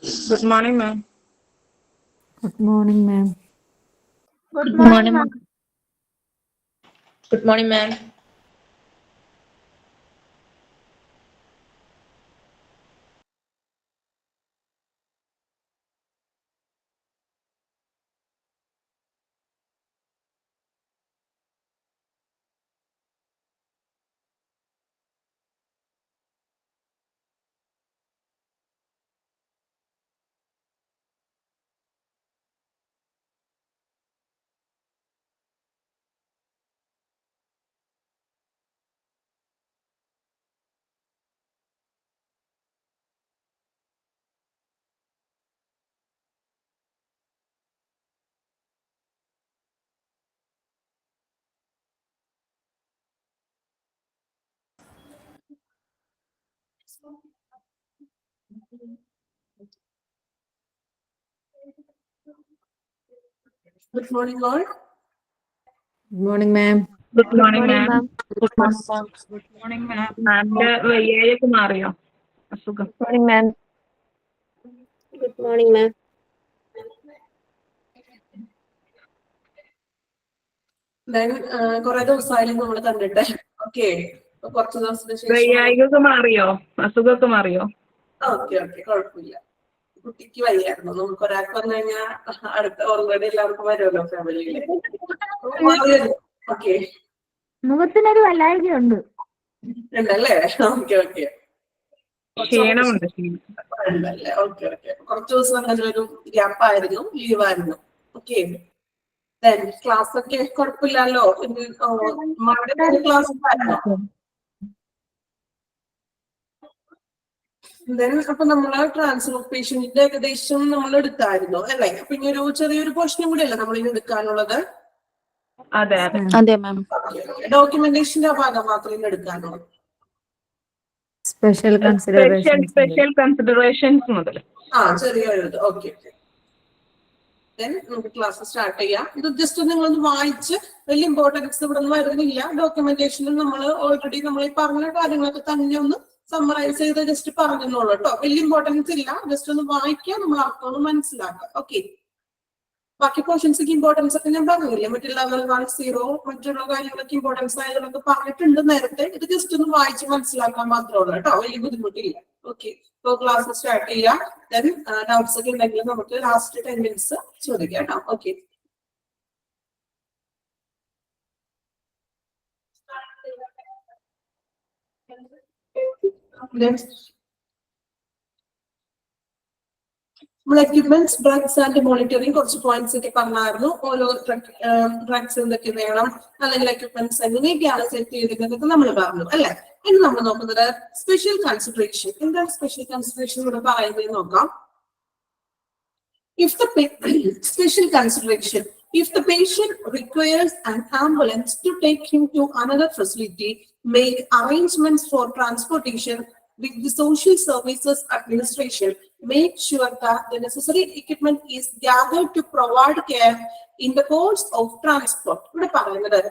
Good morning, ma'am. Good morning, ma'am. Good morning, ma'am. Good morning, ma'am. Good morning, all. Good morning, ma'am. Good morning, ma'am. ma'am. Good morning, ma'am. Good morning, ma'am. മാമിന്റെ വയ്യായൊക്കെ മാറിയോ അസുഖം? Good morning, ma'am. Good morning, ma'am. Then കുറെ ദിവസമായാലും നമ്മൾ കണ്ടിട്ട് okay കുറച്ച് ദിവസത്തിന് ശേഷം വയ്യായികൊക്കെ മാറിയോ? അസുഖമൊക്കെ മാറിയോ? ഓക്കെ കുഴപ്പമില്ല. കുട്ടിക്ക് വയ്യായിരുന്നു. നമുക്ക് ഒരാൾക്ക് വന്നു കഴിഞ്ഞാൽ അടുത്ത ഓൾറെഡി എല്ലാവർക്കും വരുമല്ലോ ഫാമിലിയില്. ഓക്കെ മുഖത്തിനൊരു വല്ലായ്കയുണ്ട്. ഉണ്ടല്ലേ? ഓക്കെ ക്ഷീണമുണ്ട്. ഉണ്ടല്ലേ? ഓക്കെ കുറച്ച് ദിവസം അങ്ങനെ ഒരു ഗ്യാപ്പായിരുന്നു, ലീവായിരുന്നു. ഓക്കെ ക്ലാസ് ഒക്കെ കുഴപ്പമില്ലല്ലോ. ക്ലാസ് അപ്പൊ നമ്മള് ട്രാൻസ്ഫർ പേഷ്യന്റിന്റെ ഏകദേശം നമ്മൾ എടുത്തായിരുന്നു അല്ലെ? അപ്പൊ ഇനി ഒരു ചെറിയൊരു പോർഷനും കൂടി അല്ലേ നമ്മൾ ഇനി എടുക്കാനുള്ളത്? അതെ മാം. ഡോക്യുമെന്റേഷന്റെ ഭാഗം മാത്രമേ എടുക്കാനുള്ളൂ. സ്പെഷ്യൽ കൺസിഡറേഷൻസ് മുതൽ ചെറിയൊരു ഓക്കെ. നമുക്ക് ക്ലാസ് സ്റ്റാർട്ട് ചെയ്യാം. ഇത് ജസ്റ്റ് നിങ്ങളൊന്ന് വായിച്ച്, വലിയ ഇമ്പോർട്ടൻസ് ഇവിടെ ഒന്നും വരുന്നില്ല. ഡോക്യുമെന്റേഷനിൽ നമ്മൾ ഓൾറെഡി നമ്മൾ ഈ പറഞ്ഞ കാര്യങ്ങളൊക്കെ തന്നെ ഒന്ന് സമ്മറൈസ് ചെയ്ത് ജസ്റ്റ് പറഞ്ഞോളൂ കേട്ടോ. വലിയ ഇമ്പോർട്ടൻസ് ഇല്ല, ജസ്റ്റ് ഒന്ന് വായിക്കുക, നമ്മൾ അർത്ഥം മനസ്സിലാക്കുക. ഓക്കെ, ബാക്കി പോർഷൻസിക്ക് ഇമ്പോർട്ടൻസ് ഒക്കെ ഞാൻ പറഞ്ഞില്ലേ, മറ്റുള്ള ലെവൽ 1, 0 മറ്റുള്ള കാര്യങ്ങളൊക്കെ ഇമ്പോർട്ടൻസ് ആയതൊക്കെ പറഞ്ഞിട്ടുണ്ട് നേരത്തെ. ഇത് ജസ്റ്റ് ഒന്ന് വായിച്ച് മനസ്സിലാക്കാൻ മാത്രമേ ഉള്ളൂ കേട്ടോ, വലിയ ബുദ്ധിമുട്ടില്ല. ഓക്കെ, ഇപ്പോൾ ക്ലാസ് സ്റ്റാർട്ട് ചെയ്യാം. ദെൻ ഡൗട്ട്സ് ഒക്കെ ഉണ്ടെങ്കിൽ നമുക്ക് ലാസ്റ്റ് 10 മിനിറ്റ്സ് ചോദിക്കാം കേട്ടോ. ഓക്കെ, നമ്മൾ എക്യുപ്മെന്റ്സ്, ഡ്രഗ്സ് ആൻഡ് മോണിറ്ററിംഗ് കുറച്ച് പോയിന്റ്സ് ഒക്കെ പറഞ്ഞായിരുന്നു. ഓരോ ഡ്രഗ്സ് എന്തൊക്കെ വേണം, അല്ലെങ്കിൽ എക്യുപ്മെന്റ്സ് എങ്ങനെയൊക്കെയാണ് സെറ്റ് ചെയ്തിരുന്നതൊക്കെ നമ്മൾ പറഞ്ഞു അല്ലെ? ഇനി നമ്മൾ നോക്കുന്നത് സ്പെഷ്യൽ കൺസിഡറേഷൻ. എന്താണ് സ്പെഷ്യൽ കൺസിഡറേഷൻ ഇവിടെ പറയുന്നത് നോക്കാം. If the special consideration, if the patient requires an ambulance to take him to another facility, make arrangements for transportation with the Social Services Administration, make sure that the necessary equipment is gathered to provide care in the course of transport. ഇവിടെ പറയുന്നത്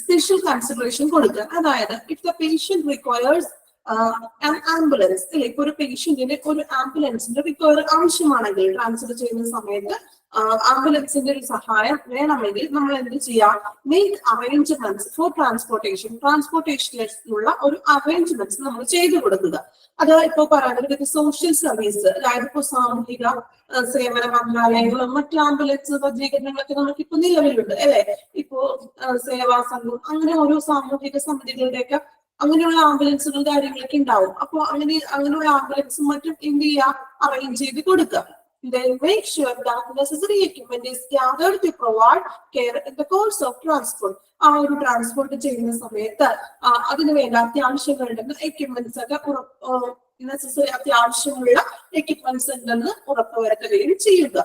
special consideration കൊടുക്കുക. അതായത് if the patient requires an ambulance, അല്ലെ, ഇപ്പൊ ഒരു പേഷ്യന്റിന് ഒരു ആംബുലൻസിന്റെ require ആവശ്യമാണെങ്കിൽ transfer ചെയ്യുന്ന സമയത്ത് ആംബുലൻസിന്റെ ഒരു സഹായം വേണമെങ്കിൽ നമ്മൾ എന്ത് ചെയ്യാം? മേക്ക് അറേഞ്ച്മെന്റ്സ് ഫോർ ട്രാൻസ്പോർട്ടേഷനുള്ള ഒരു അറേഞ്ച്മെന്റ്സ് നമ്മൾ ചെയ്തു കൊടുക്കുക. അത് ഇപ്പൊ പറയുന്നത് സോഷ്യൽ സർവീസ്, അതായത് ഇപ്പൊ സാമൂഹിക സേവന മന്ത്രാലയങ്ങളും മറ്റു ആംബുലൻസ് സജ്ജീകരണങ്ങളൊക്കെ നമുക്ക് ഇപ്പൊ നിലവിലുണ്ട് അല്ലെ? ഇപ്പോ സേവാ സംഘം, അങ്ങനെ ഓരോ സാമൂഹിക സമിതികളുടെയൊക്കെ അങ്ങനെയുള്ള ആംബുലൻസുകൾ കാര്യങ്ങളൊക്കെ ഉണ്ടാവും. അപ്പൊ അങ്ങനെയുള്ള ആംബുലൻസും മറ്റും എന്ത് ചെയ്യുക? അറേഞ്ച് ചെയ്ത് കൊടുക്കുക. Then make sure that necessary equipment is gathered to provide care in the course of transport. ആ ഒരു ട്രാൻസ്പോർട്ട് ചെയ്യുന്ന സമയത്ത് അതിന് വേണ്ട അത്യാവശ്യങ്ങളുടെ എക്യുപ്മെന്റ്സ് ഒക്കെ നെസസറി അത്യാവശ്യമുള്ള എക്യുപ്മെന്റ്സ് ഉണ്ടെന്ന് ഉറപ്പുവരുത്തുകയും ചെയ്യുക.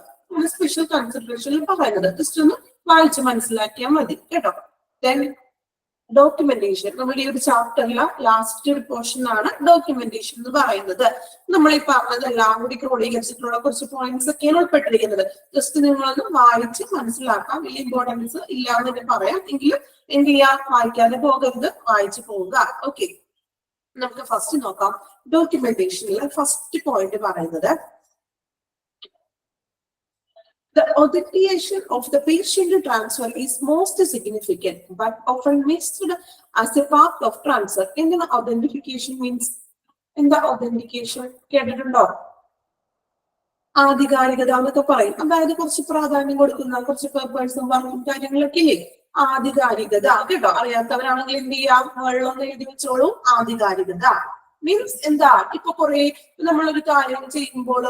സ്പെഷ്യൽ കൺസിഡറേഷനിൽ പറയുന്നത് ജസ്റ്റ് ഒന്ന് വായിച്ച് മനസ്സിലാക്കിയാൽ മതി കേട്ടോ. Then ഡോക്യുമെന്റേഷൻ, നമ്മുടെ ഈ ഒരു ചാപ്റ്ററിലെ ലാസ്റ്റ് ഒരു പോർഷൻ ആണ് ഡോക്യുമെന്റേഷൻ എന്ന് പറയുന്നത്. നമ്മൾ ഈ പറഞ്ഞതെല്ലാം കൂടി ക്രോഡീകരിച്ചിട്ടുള്ള കുറച്ച് പോയിന്റ്സ് ഒക്കെയാണ് ഉൾപ്പെട്ടിരിക്കുന്നത്. ജസ്റ്റ് നിങ്ങളൊന്ന് വായിച്ച് മനസ്സിലാക്കാം. വലിയ ഇമ്പോർട്ടൻസ് ഇല്ല എന്ന് തന്നെ പറയാം, എങ്കിലും എന്ത് ചെയ്യാ? വായിക്കാതെ പോകരുത്, വായിച്ചു പോവുക. ഓക്കെ, നമുക്ക് ഫസ്റ്റ് നോക്കാം. ഡോക്യുമെന്റേഷനിലെ ഫസ്റ്റ് പോയിന്റ് പറയുന്നത് The authentication of the patient transfer is most significant, but often missed as a part of transfer. In the authentication means in the authentication, കേട്ടിട്ടുണ്ടോ? ആധികാരികത എന്നൊക്കെ പറയും. അതായത് കുറച്ച് പ്രാധാന്യം കൊടുക്കുന്ന കുറച്ച് പേഴ്സൺ വർക്കും കാര്യങ്ങളൊക്കെ ഇല്ലേ? ആധികാരികത കേട്ടോ. അറിയാത്തവരാണെങ്കിൽ എന്ത് ചെയ്യാം? വെള്ളം എഴുതി വെച്ചോളൂ. ആധികാരികത മീൻസ് എന്താ? ഇപ്പൊ കുറെ നമ്മളൊരു കാര്യം ചെയ്യുമ്പോൾ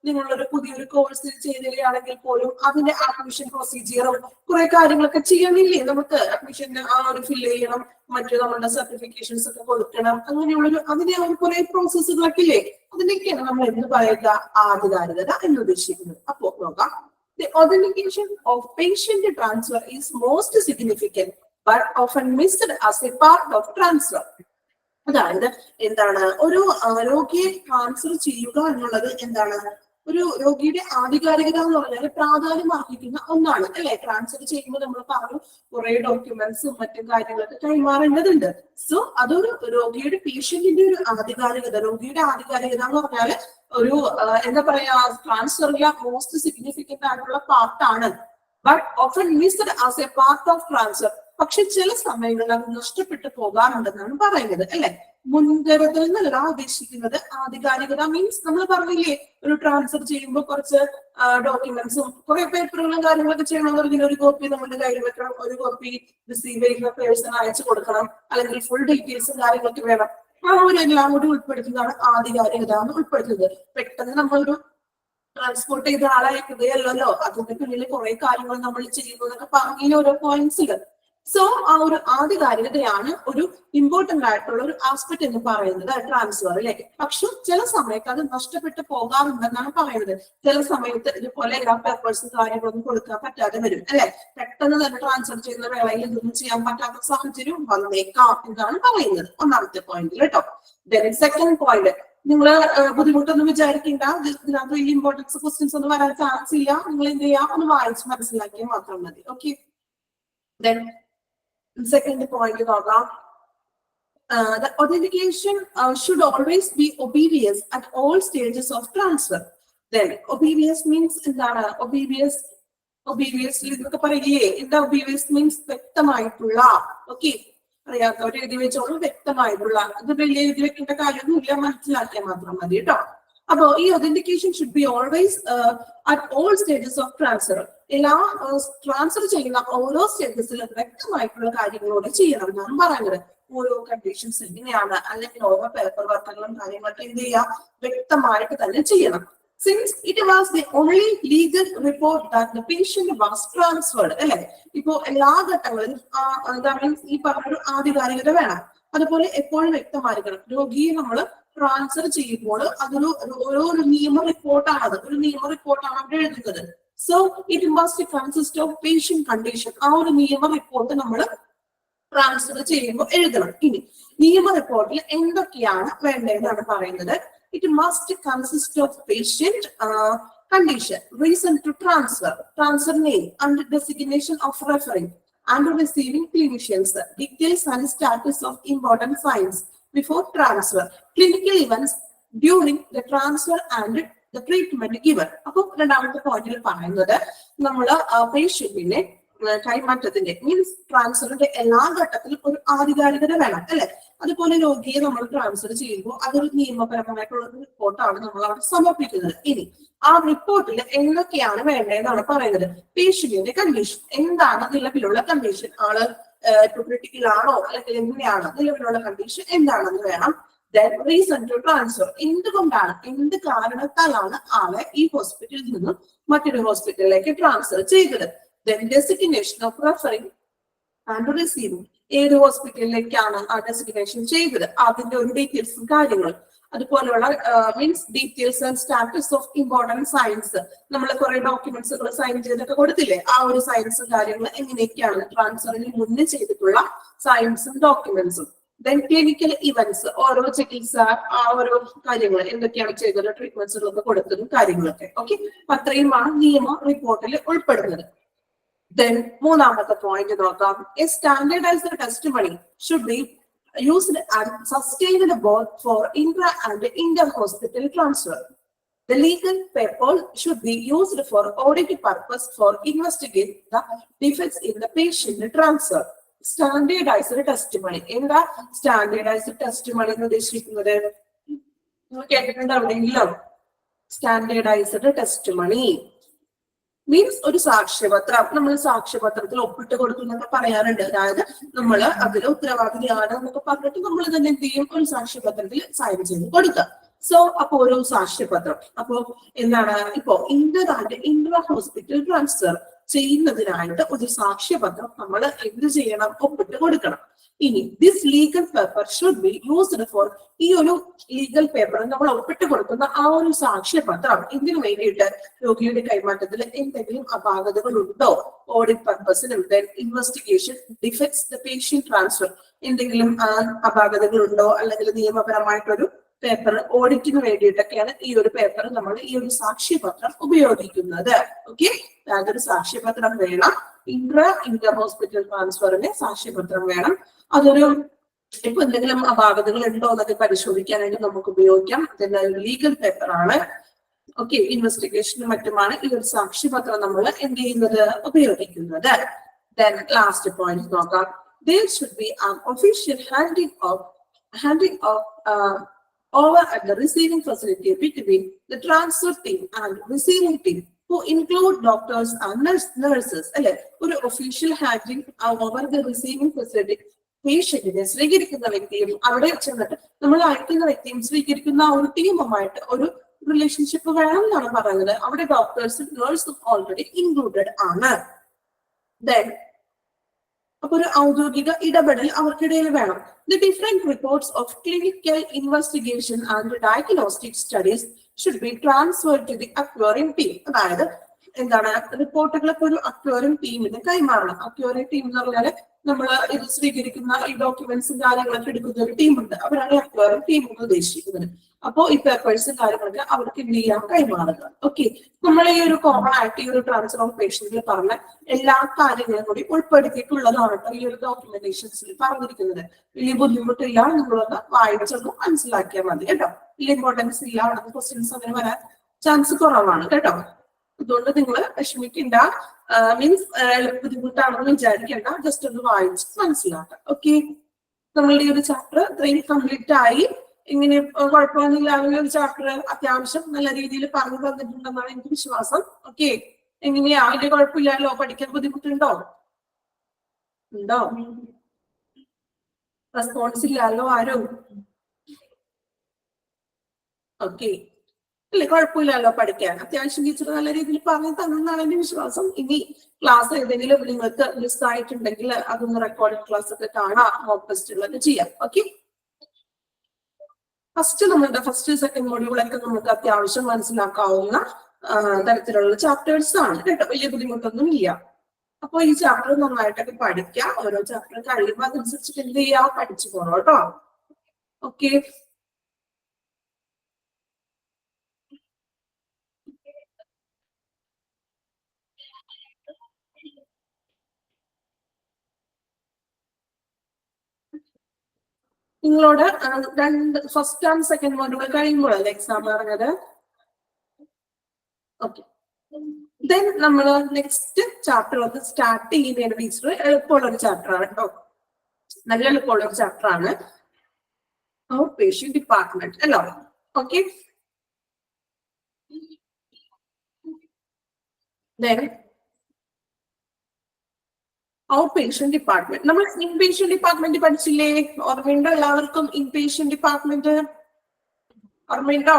നിങ്ങളൊരു പുതിയൊരു കോഴ്സ് ചെയ്തിരിക്കുകയാണെങ്കിൽ പോലും അതിന്റെ അഡ്മിഷൻ പ്രൊസീജിയറും കുറെ കാര്യങ്ങളൊക്കെ ചെയ്യണില്ലേ? നമുക്ക് അഡ്മിഷൻ ഫില്ല് ചെയ്യണം, മറ്റു നമ്മളുടെ സർട്ടിഫിക്കേഷൻസ് ഒക്കെ കൊടുക്കണം, അങ്ങനെയുള്ളൊരു അതിന്റെ കുറെ പ്രോസസ്സുകളൊക്കെ ഇല്ലേ? അതിനൊക്കെയാണ് നമ്മൾ എന്ത് പറയുക? ആധികാരികത എന്ന് ഉദ്ദേശിക്കുന്നത്. അപ്പോ നോക്കാം. The authentication of patient transfer is most significant, but often missed as a part of transfer. അതായത് എന്താണ്? ഒരു രോഗിയെ ട്രാൻസ്ഫർ ചെയ്യുക എന്നുള്ളത് എന്താണ്? ഒരു രോഗിയുടെ ആധികാരികത എന്ന് പറഞ്ഞാൽ പ്രാധാന്യം അർഹിക്കുന്ന ഒന്നാണ് അല്ലെ? ട്രാൻസ്ഫർ ചെയ്യുമ്പോൾ നമ്മൾ പറഞ്ഞു കുറെ ഡോക്യുമെന്റ്സും മറ്റും കാര്യങ്ങളൊക്കെ കൈമാറേണ്ടതുണ്ട്. സോ അതൊരു രോഗിയുടെ പേഷ്യന്റിന്റെ ഒരു ആധികാരികത, രോഗിയുടെ ആധികാരികത എന്ന് പറഞ്ഞാല് ഒരു എന്താ പറയാ, ട്രാൻസ്ഫറിലെ മോസ്റ്റ് സിഗ്നിഫിക്കന്റ് ആയിട്ടുള്ള പാർട്ടാണ്. But often missed as A part of transfer. പക്ഷെ ചില സമയങ്ങളിൽ അത് നഷ്ടപ്പെട്ടു പോകാറുണ്ടെന്നാണ് പറയുന്നത് അല്ലെ? മുൻകരുതൽ എന്നല്ല ഉദ്ദേശിക്കുന്നത്. ആധികാരികത മീൻസ് നമ്മൾ പറഞ്ഞില്ലേ, ഒരു ട്രാൻസ്ഫർ ചെയ്യുമ്പോൾ കുറച്ച് ഡോക്യുമെന്റ്സും കുറെ പേപ്പറുകളും കാര്യങ്ങളൊക്കെ ചെയ്യണമെന്നുണ്ടെങ്കിൽ ഒരു കോപ്പി നമ്മുടെ കയ്യിൽ വെക്കണം, ഒരു കോപ്പി റിസീവ് ചെയ്യുന്ന പേഴ്സൺ അയച്ചു കൊടുക്കണം, അല്ലെങ്കിൽ ഫുൾ ഡീറ്റെയിൽസും കാര്യങ്ങളൊക്കെ വേണം. അവരെല്ലാം കൂടി ഉൾപ്പെടുത്തുന്നതാണ് ആധികാരികത എന്ന് ഉൾപ്പെടുത്തുന്നത്. പെട്ടെന്ന് നമ്മളൊരു ട്രാൻസ്പോർട്ട് ചെയ്ത ആളായിരിക്കുകയല്ലോ, അതിന്റെ പിന്നിൽ കുറെ കാര്യങ്ങൾ നമ്മൾ ചെയ്യുന്നു എന്നൊക്കെ പറഞ്ഞ ഓരോ പോയിന്റ്സ് ഉണ്ട്. സോ ആ ഒരു ആധികാരികതയാണ് ഒരു ഇമ്പോർട്ടന്റ് ആയിട്ടുള്ള ഒരു ആസ്പെക്ട് എന്ന് പറയുന്നത് ട്രാൻസ്ഫറിലേക്ക്. പക്ഷെ ചില സമയത്ത് അത് നഷ്ടപ്പെട്ടു പോകാറുണ്ടെന്നാണ് പറയുന്നത്. ചില സമയത്ത് ഇതുപോലെ എല്ലാ പേപ്പേഴ്സും കാര്യങ്ങളൊന്നും കൊടുക്കാൻ പറ്റാതെ വരും അല്ലെ? പെട്ടെന്ന് തന്നെ ട്രാൻസ്ഫർ ചെയ്യുന്ന വേളയിൽ ഇതൊന്നും ചെയ്യാൻ പറ്റാത്ത സാഹചര്യം വന്നേക്കാം എന്നാണ് പറയുന്നത്. ഒന്നാമത്തെ പോയിന്റിൽ കേട്ടോ. സെക്കൻഡ് പോയിന്റ്, നിങ്ങൾ ബുദ്ധിമുട്ടൊന്നും വിചാരിക്കേണ്ട. ഇതിനകത്ത് ഈ ഇമ്പോർട്ടൻസ് ക്വസ്റ്റ്യൻസ് ഒന്നും വരാൻ ചാൻസ് ഇല്ല. നിങ്ങൾ എന്ത് ചെയ്യാം? ഒന്ന് വായിച്ച് മനസ്സിലാക്കിയാൽ മാത്രം മതി. ഓക്കെ. Then second point നോക്കാം. The authentication should always be obvious at all stages of transfer. Then obvious means എന്താണ്? obviously ഇതൊക്കെ പറയില്ലേ? എന്താ obvious means? വ്യക്തമായിട്ടുള്ള. ഓക്കെ, അറിയാത്തവരെ എഴുതി വെച്ചോളൂ. വ്യക്തമായിട്ടുള്ള. ഇത് വലിയ എഴുതി വെക്കേണ്ട കാര്യമൊന്നുമില്ല, മനസ്സിലാക്കിയാൽ മാത്രം മതി കേട്ടോ. അപ്പോ ഈ authentication should be always at all stages of transfer. എല്ലാ ട്രാൻസ്ഫർ ചെയ്യുന്ന ഓരോ സ്റ്റേജസിലും വ്യക്തമായിട്ടുള്ള കാര്യങ്ങളോട് ചെയ്യണം എന്നാണ് പറയുന്നത്. ഓരോ കണ്ടീഷൻസ് എങ്ങനെയാണ്, അല്ലെങ്കിൽ ഓരോ പേപ്പർ വർക്കുകളും കാര്യങ്ങളൊക്കെ എന്ത് ചെയ്യാം? വ്യക്തമായിട്ട് തന്നെ ചെയ്യണം. Since it was the only legal report that the patient was transferred, അല്ലെ? ഇപ്പോ എല്ലാ ഘട്ടങ്ങളിലും ഈ പറഞ്ഞൊരു ആധികാരികത വേണം. അതുപോലെ എപ്പോഴും വ്യക്തമായിരിക്കണം. രോഗിയെ നമ്മൾ ട്രാൻസ്ഫർ ചെയ്യുമ്പോൾ അതൊരു ഓരോ നിയമ റിപ്പോർട്ടാണ്, ഒരു നിയമ റിപ്പോർട്ടാണ് അവിടെ എഴുതുന്നത്. So it must consist of patient condition. ആ ഒരു നിയമ റിപ്പോർട്ട് നമ്മൾ ട്രാൻസ്ഫർ ചെയ്യുമ്പോൾ എഴുതണം. ഇനി നിയമ റിപ്പോർട്ടിൽ എന്തൊക്കെയാണ് വേണ്ടതെന്നാണ് പറയുന്നത്. It must consist of patient condition, reason to transfer, transfer name and designation of referring and receiving clinicians, details and status of important signs before transfer, clinical events during the transfer and the treatment given. അപ്പൊ രണ്ടാമത്തെ പോയിന്റിൽ പറയുന്നത് നമ്മൾ പേഷ്യന്റിനെ കൈമാറ്റത്തിന്റെ means ട്രാൻസ്ഫറിന്റെ എല്ലാ ഘട്ടത്തിലും ഒരു ആധികാരികത വേണം അല്ലെ? അതുപോലെ രോഗിയെ നമ്മൾ ട്രാൻസ്ഫർ ചെയ്യുമ്പോൾ അതൊരു നിയമപരമായിട്ടുള്ള റിപ്പോർട്ടാണ് നമ്മൾ അവിടെ സമർപ്പിക്കുന്നത്. ഇനി ആ റിപ്പോർട്ടിൽ എന്തൊക്കെയാണ് വേണ്ടതെന്നാണ് പറയുന്നത്. പേഷ്യന്റിന്റെ കണ്ടീഷൻ എന്താണ്, നിലവിലുള്ള കണ്ടീഷൻ, ആള് ക്രിട്ടിക്കൽ ആണോ അല്ലെങ്കിൽ എങ്ങനെയാണ്, നിലവിലുള്ള കണ്ടീഷൻ എന്താണെന്ന് വേണം. Then reason to transfer, എന്തുകൊണ്ടാണ്, എന്ത് കാരണത്താലാണ് ആളെ ഈ ഹോസ്പിറ്റലിൽ നിന്നും മറ്റൊരു ഹോസ്പിറ്റലിലേക്ക് ട്രാൻസ്ഫർ ചെയ്തത്. Then designation of referring and receiving, ഏത് ഹോസ്പിറ്റലിലേക്കാണ് ആ ഡെസിഗ്നേഷൻ ചെയ്തത്, അതിന്റെ ഒരു ഡീറ്റെയിൽസും കാര്യങ്ങളും. അതുപോലെയുള്ള means details and status of important science, നമ്മൾ കുറെ ഡോക്യുമെന്റ്സുകൾ സൈൻ ചെയ്തൊക്കെ കൊടുത്തില്ലേ, ആ ഒരു സയൻസും കാര്യങ്ങൾ എങ്ങനെയൊക്കെയാണ് ട്രാൻസ്ഫറിന് മുന്നേ ചെയ്തിട്ടുള്ള സയൻസും ഡോക്യുമെന്റ്സും. ദെൻ ക്ലിനിക്കൽ ഇവന്റ്സ്, ഓരോ ചികിത്സ ആ ഓരോ കാര്യങ്ങൾ എന്തൊക്കെയാണ് ചെയ്തത്, ട്രീറ്റ്മെന്റ്സുകളൊക്കെ കൊടുത്തതും കാര്യങ്ങളൊക്കെ. ഓക്കെ, അത്രയുമാണ് നിയമ റിപ്പോർട്ടിൽ ഉൾപ്പെടുന്നത്. Then മൂന്നാമത്തെ പോയിന്റ് നോക്കാം. A standardized testimony should be used and sustained both for intra and inter hospital transfer. The legal paper should be used for audit purpose for investigate the defects in the patient transfer. Standardized testimony. എന്താ standardised testimony എന്ന് ഉദ്ദേശിക്കുന്നത്? കേട്ടിട്ടുണ്ട് എവിടെയെങ്കിലും? Standardised testimony means ഒരു സാക്ഷ്യപത്രം. നമ്മൾ സാക്ഷ്യപത്രത്തിൽ ഒപ്പിട്ട് കൊടുക്കുന്നൊക്കെ പറയാറുണ്ട്. അതായത് നമ്മൾ അതിൽ ഉത്തരവാദിയാണ് എന്നൊക്കെ പറഞ്ഞിട്ട് നമ്മൾ തന്നെ എന്ത് ചെയ്യും? ഒരു സാക്ഷ്യപത്രത്തിൽ സൈൻ ചെയ്ത് കൊടുക്കുക. സോ അപ്പൊ ഒരു സാക്ഷ്യപത്രം അപ്പോ എന്താണ്? ഇപ്പോ ഇന്റർ ഹോസ്പിറ്റൽ ട്രാൻസ്ഫർ ചെയ്യുന്നതിനായിട്ട് ഒരു സാക്ഷ്യപത്രം നമ്മൾ എന്ത് ചെയ്യണം? ഒപ്പിട്ട് കൊടുക്കണം. ഇനി this legal paper should be used for, ഈ ഒരു ലീഗൽ പേപ്പർ നമ്മൾ ഒപ്പിട്ട് കൊടുക്കുന്ന ആ ഒരു സാക്ഷ്യപത്രം ഇതിനു വേണ്ടിയിട്ട് രോഗിയുടെ കൈമാറ്റത്തിൽ എന്തെങ്കിലും അപാകതകൾ ഉണ്ടോ, ഓഡിറ്റ് പർപ്പസിനും investigation defects the patient transfer, എന്തെങ്കിലും അപാകതകൾ ഉണ്ടോ, അല്ലെങ്കിൽ നിയമപരമായിട്ടൊരു പേപ്പർ ഓഡിറ്റിന് വേണ്ടിയിട്ടൊക്കെയാണ് ഈ ഒരു പേപ്പർ നമ്മൾ ഈ ഒരു സാക്ഷ്യപത്രം ഉപയോഗിക്കുന്നത്. ഓക്കെ, അതൊരു സാക്ഷ്യപത്രം വേണം. ഇന്റർ ഹോസ്പിറ്റൽ ട്രാൻസ്ഫറിന് സാക്ഷ്യപത്രം വേണം. അതൊരു ഇപ്പൊ എന്തെങ്കിലും അപാകതകൾ ഉണ്ടോ എന്നൊക്കെ പരിശോധിക്കാനായിട്ട് നമുക്ക് ഉപയോഗിക്കാം. അതിന്റെ ലീഗൽ പേപ്പർ ആണ്. ഓക്കെ, ഇൻവെസ്റ്റിഗേഷനും മറ്റുമാണ് ഈ ഒരു സാക്ഷ്യപത്രം നമ്മൾ എന്ത് ചെയ്യുന്നത്? ഉപയോഗിക്കുന്നത്. Then ലാസ്റ്റ് പോയിന്റ് നോക്കാം. There should be an official handing of over at the receiving facility between the transfer team and receiving team, who include doctors and nurses. അല്ലെ, ഒരു official handing over the receiving facility. പേഷ്യന്റിനെ സ്വീകരിക്കുന്ന വ്യക്തിയും അവിടെ ചെന്നിട്ട് നമ്മൾ അയക്കുന്ന വ്യക്തിയും സ്വീകരിക്കുന്ന ആ ഒരു ടീമുമായിട്ട് ഒരു റിലേഷൻഷിപ്പ് വേണം എന്നാണ് പറയുന്നത്. അവിടെ ഡോക്ടേഴ്സും നഴ്സും ഓൾറെഡി ഇൻക്ലൂഡഡ് ആണ്. Then അപ്പൊ ഒരു ഔദ്യോഗിക ഇടപെടൽ അവർക്കിടയിൽ വേണം. The different reports of clinical investigation and diagnostic studies should be transferred to the acquiring team. അതായത് എന്താണ്? റിപ്പോർട്ടുകളൊക്കെ ഒരു അക്വയറിംഗ് ടീമിന് കൈമാറണം. അക്വയറിംഗ് ടീം എന്ന് പറഞ്ഞാൽ നമ്മൾ ഇത് സ്വീകരിക്കുന്ന ഈ ഡോക്യുമെന്റ്സും കാര്യങ്ങളൊക്കെ എടുക്കുന്ന ഒരു ടീമുണ്ട്. അവരാണ് അക്വയറിംഗ് ടീം എന്ന് ഉദ്ദേശിക്കുന്നത്. അപ്പോ ഈ പേപ്പേഴ്സും കാര്യങ്ങളൊക്കെ അവർക്ക് എന്ത് ചെയ്യാൻ കൈമാറുക. ഓക്കെ, നമ്മൾ ഈ ഒരു കോമൺ ആയിട്ട് ഈ ഒരു ട്രാൻസ്ഫർ ഓഫ് പേഷ്യന്റിൽ പറഞ്ഞ എല്ലാ കാര്യങ്ങളും കൂടി ഉൾപ്പെടുത്തിയിട്ടുള്ളതാണ് ഈ ഒരു ഡോക്യുമെന്റേഷൻസിൽ പറഞ്ഞിരിക്കുന്നത്. വലിയ ബുദ്ധിമുട്ടില്ല, നിങ്ങളൊന്ന് വായിച്ചൊന്ന് മനസ്സിലാക്കിയാൽ മതി കേട്ടോ. വലിയ ഇമ്പോർട്ടൻസ് ഇല്ല, അവിടെ ക്വസ്റ്റ്യൻസ് അങ്ങനെ വരാൻ ചാൻസ് കുറവാണ് കേട്ടോ. അതുകൊണ്ട് നിങ്ങൾ വിഷമിക്കണ്ട, മീൻസ് ബുദ്ധിമുട്ടാണെന്ന് വിചാരിക്കേണ്ട, ജസ്റ്റ് ഒന്ന് വായിച്ച് മനസ്സിലാക്കാം. ഓക്കെ, നമ്മളുടെ ഈ ഒരു ചാപ്റ്റർ ഇത്രയും കംപ്ലീറ്റ് ആയി. ഇങ്ങനെ കുഴപ്പമൊന്നുമില്ലാതെ ഒരു ചാപ്റ്റർ അത്യാവശ്യം നല്ല രീതിയിൽ പറഞ്ഞു തന്നിട്ടുണ്ടെന്നാണ് എനിക്ക് വിശ്വാസം. ഓക്കെ, എങ്ങനെയാ? അതിന്റെ കുഴപ്പമില്ലല്ലോ? പഠിക്കാൻ ബുദ്ധിമുട്ടുണ്ടോ? ഉണ്ടോ? റെസ്പോൺസ് ഇല്ലല്ലോ ആരും? ഓക്കെ, അല്ലേ, കുഴപ്പമില്ലല്ലോ പഠിക്കാൻ? അത്യാവശ്യം ടീച്ചർ നല്ല രീതിയിൽ പറഞ്ഞു തന്നെന്നാണ് എന്റെ വിശ്വാസം. ഇനി ക്ലാസ് ഏതെങ്കിലും നിങ്ങൾക്ക് മിസ് ആയിട്ടുണ്ടെങ്കിൽ അതൊന്ന് റെക്കോർഡിംഗ് ക്ലാസ് ഒക്കെ കാണാം, മോക്ക് ടെസ്റ്റുകളൊക്കെ ചെയ്യാം. ഓക്കെ, നമ്മളുടെ ഫസ്റ്റ് സെക്കൻഡ് മൊഡ്യൂളൊക്കെ നമുക്ക് അത്യാവശ്യം മനസ്സിലാക്കാവുന്ന തരത്തിലുള്ള ചാപ്റ്റേഴ്സ് ആണ് കേട്ടോ. വലിയ ബുദ്ധിമുട്ടൊന്നും ഇല്ല. അപ്പൊ ഈ ചാപ്റ്റർ നന്നായിട്ടൊക്കെ പഠിക്കാം. ഓരോ ചാപ്റ്റർ കഴിയുമ്പോൾ അതനുസരിച്ചിട്ട് എന്ത് ചെയ്യാം? പഠിച്ചു പോകണം കേട്ടോ. ഓക്കെ, നിങ്ങളോട് ഫസ്റ്റ് ആൻഡ് സെക്കൻഡ് മോഡ്യൂൾ കഴിയുമ്പോഴല്ലേ എക്സാം പറഞ്ഞത്? ഓക്കെ, ദെൻ നമ്മൾ നെക്സ്റ്റ് ചാപ്റ്റർ ഒന്ന് സ്റ്റാർട്ട് ചെയ്യുന്നതിന് ടീച്ചർ എളുപ്പമുള്ള ഒരു ചാപ്റ്റർ ആണ് കേട്ടോ. നല്ല എളുപ്പമുള്ള ഒരു ചാപ്റ്റർ ആണ് ഔട്ട് പേഷ്യന്റ് ഡിപ്പാർട്ട്മെന്റ് അല്ലോ. Okay, then out patient department. നമ്മൾ ഇൻപേഷ്യന്റ് ഡിപ്പാർട്ട്മെന്റ് പഠിച്ചില്ലേ? ഓർമ്മയുണ്ടോ എല്ലാവർക്കും? ഇൻപേഷ്യന്റ് ഡിപ്പാർട്ട്മെന്റ് ഓർമ്മയുണ്ടോ?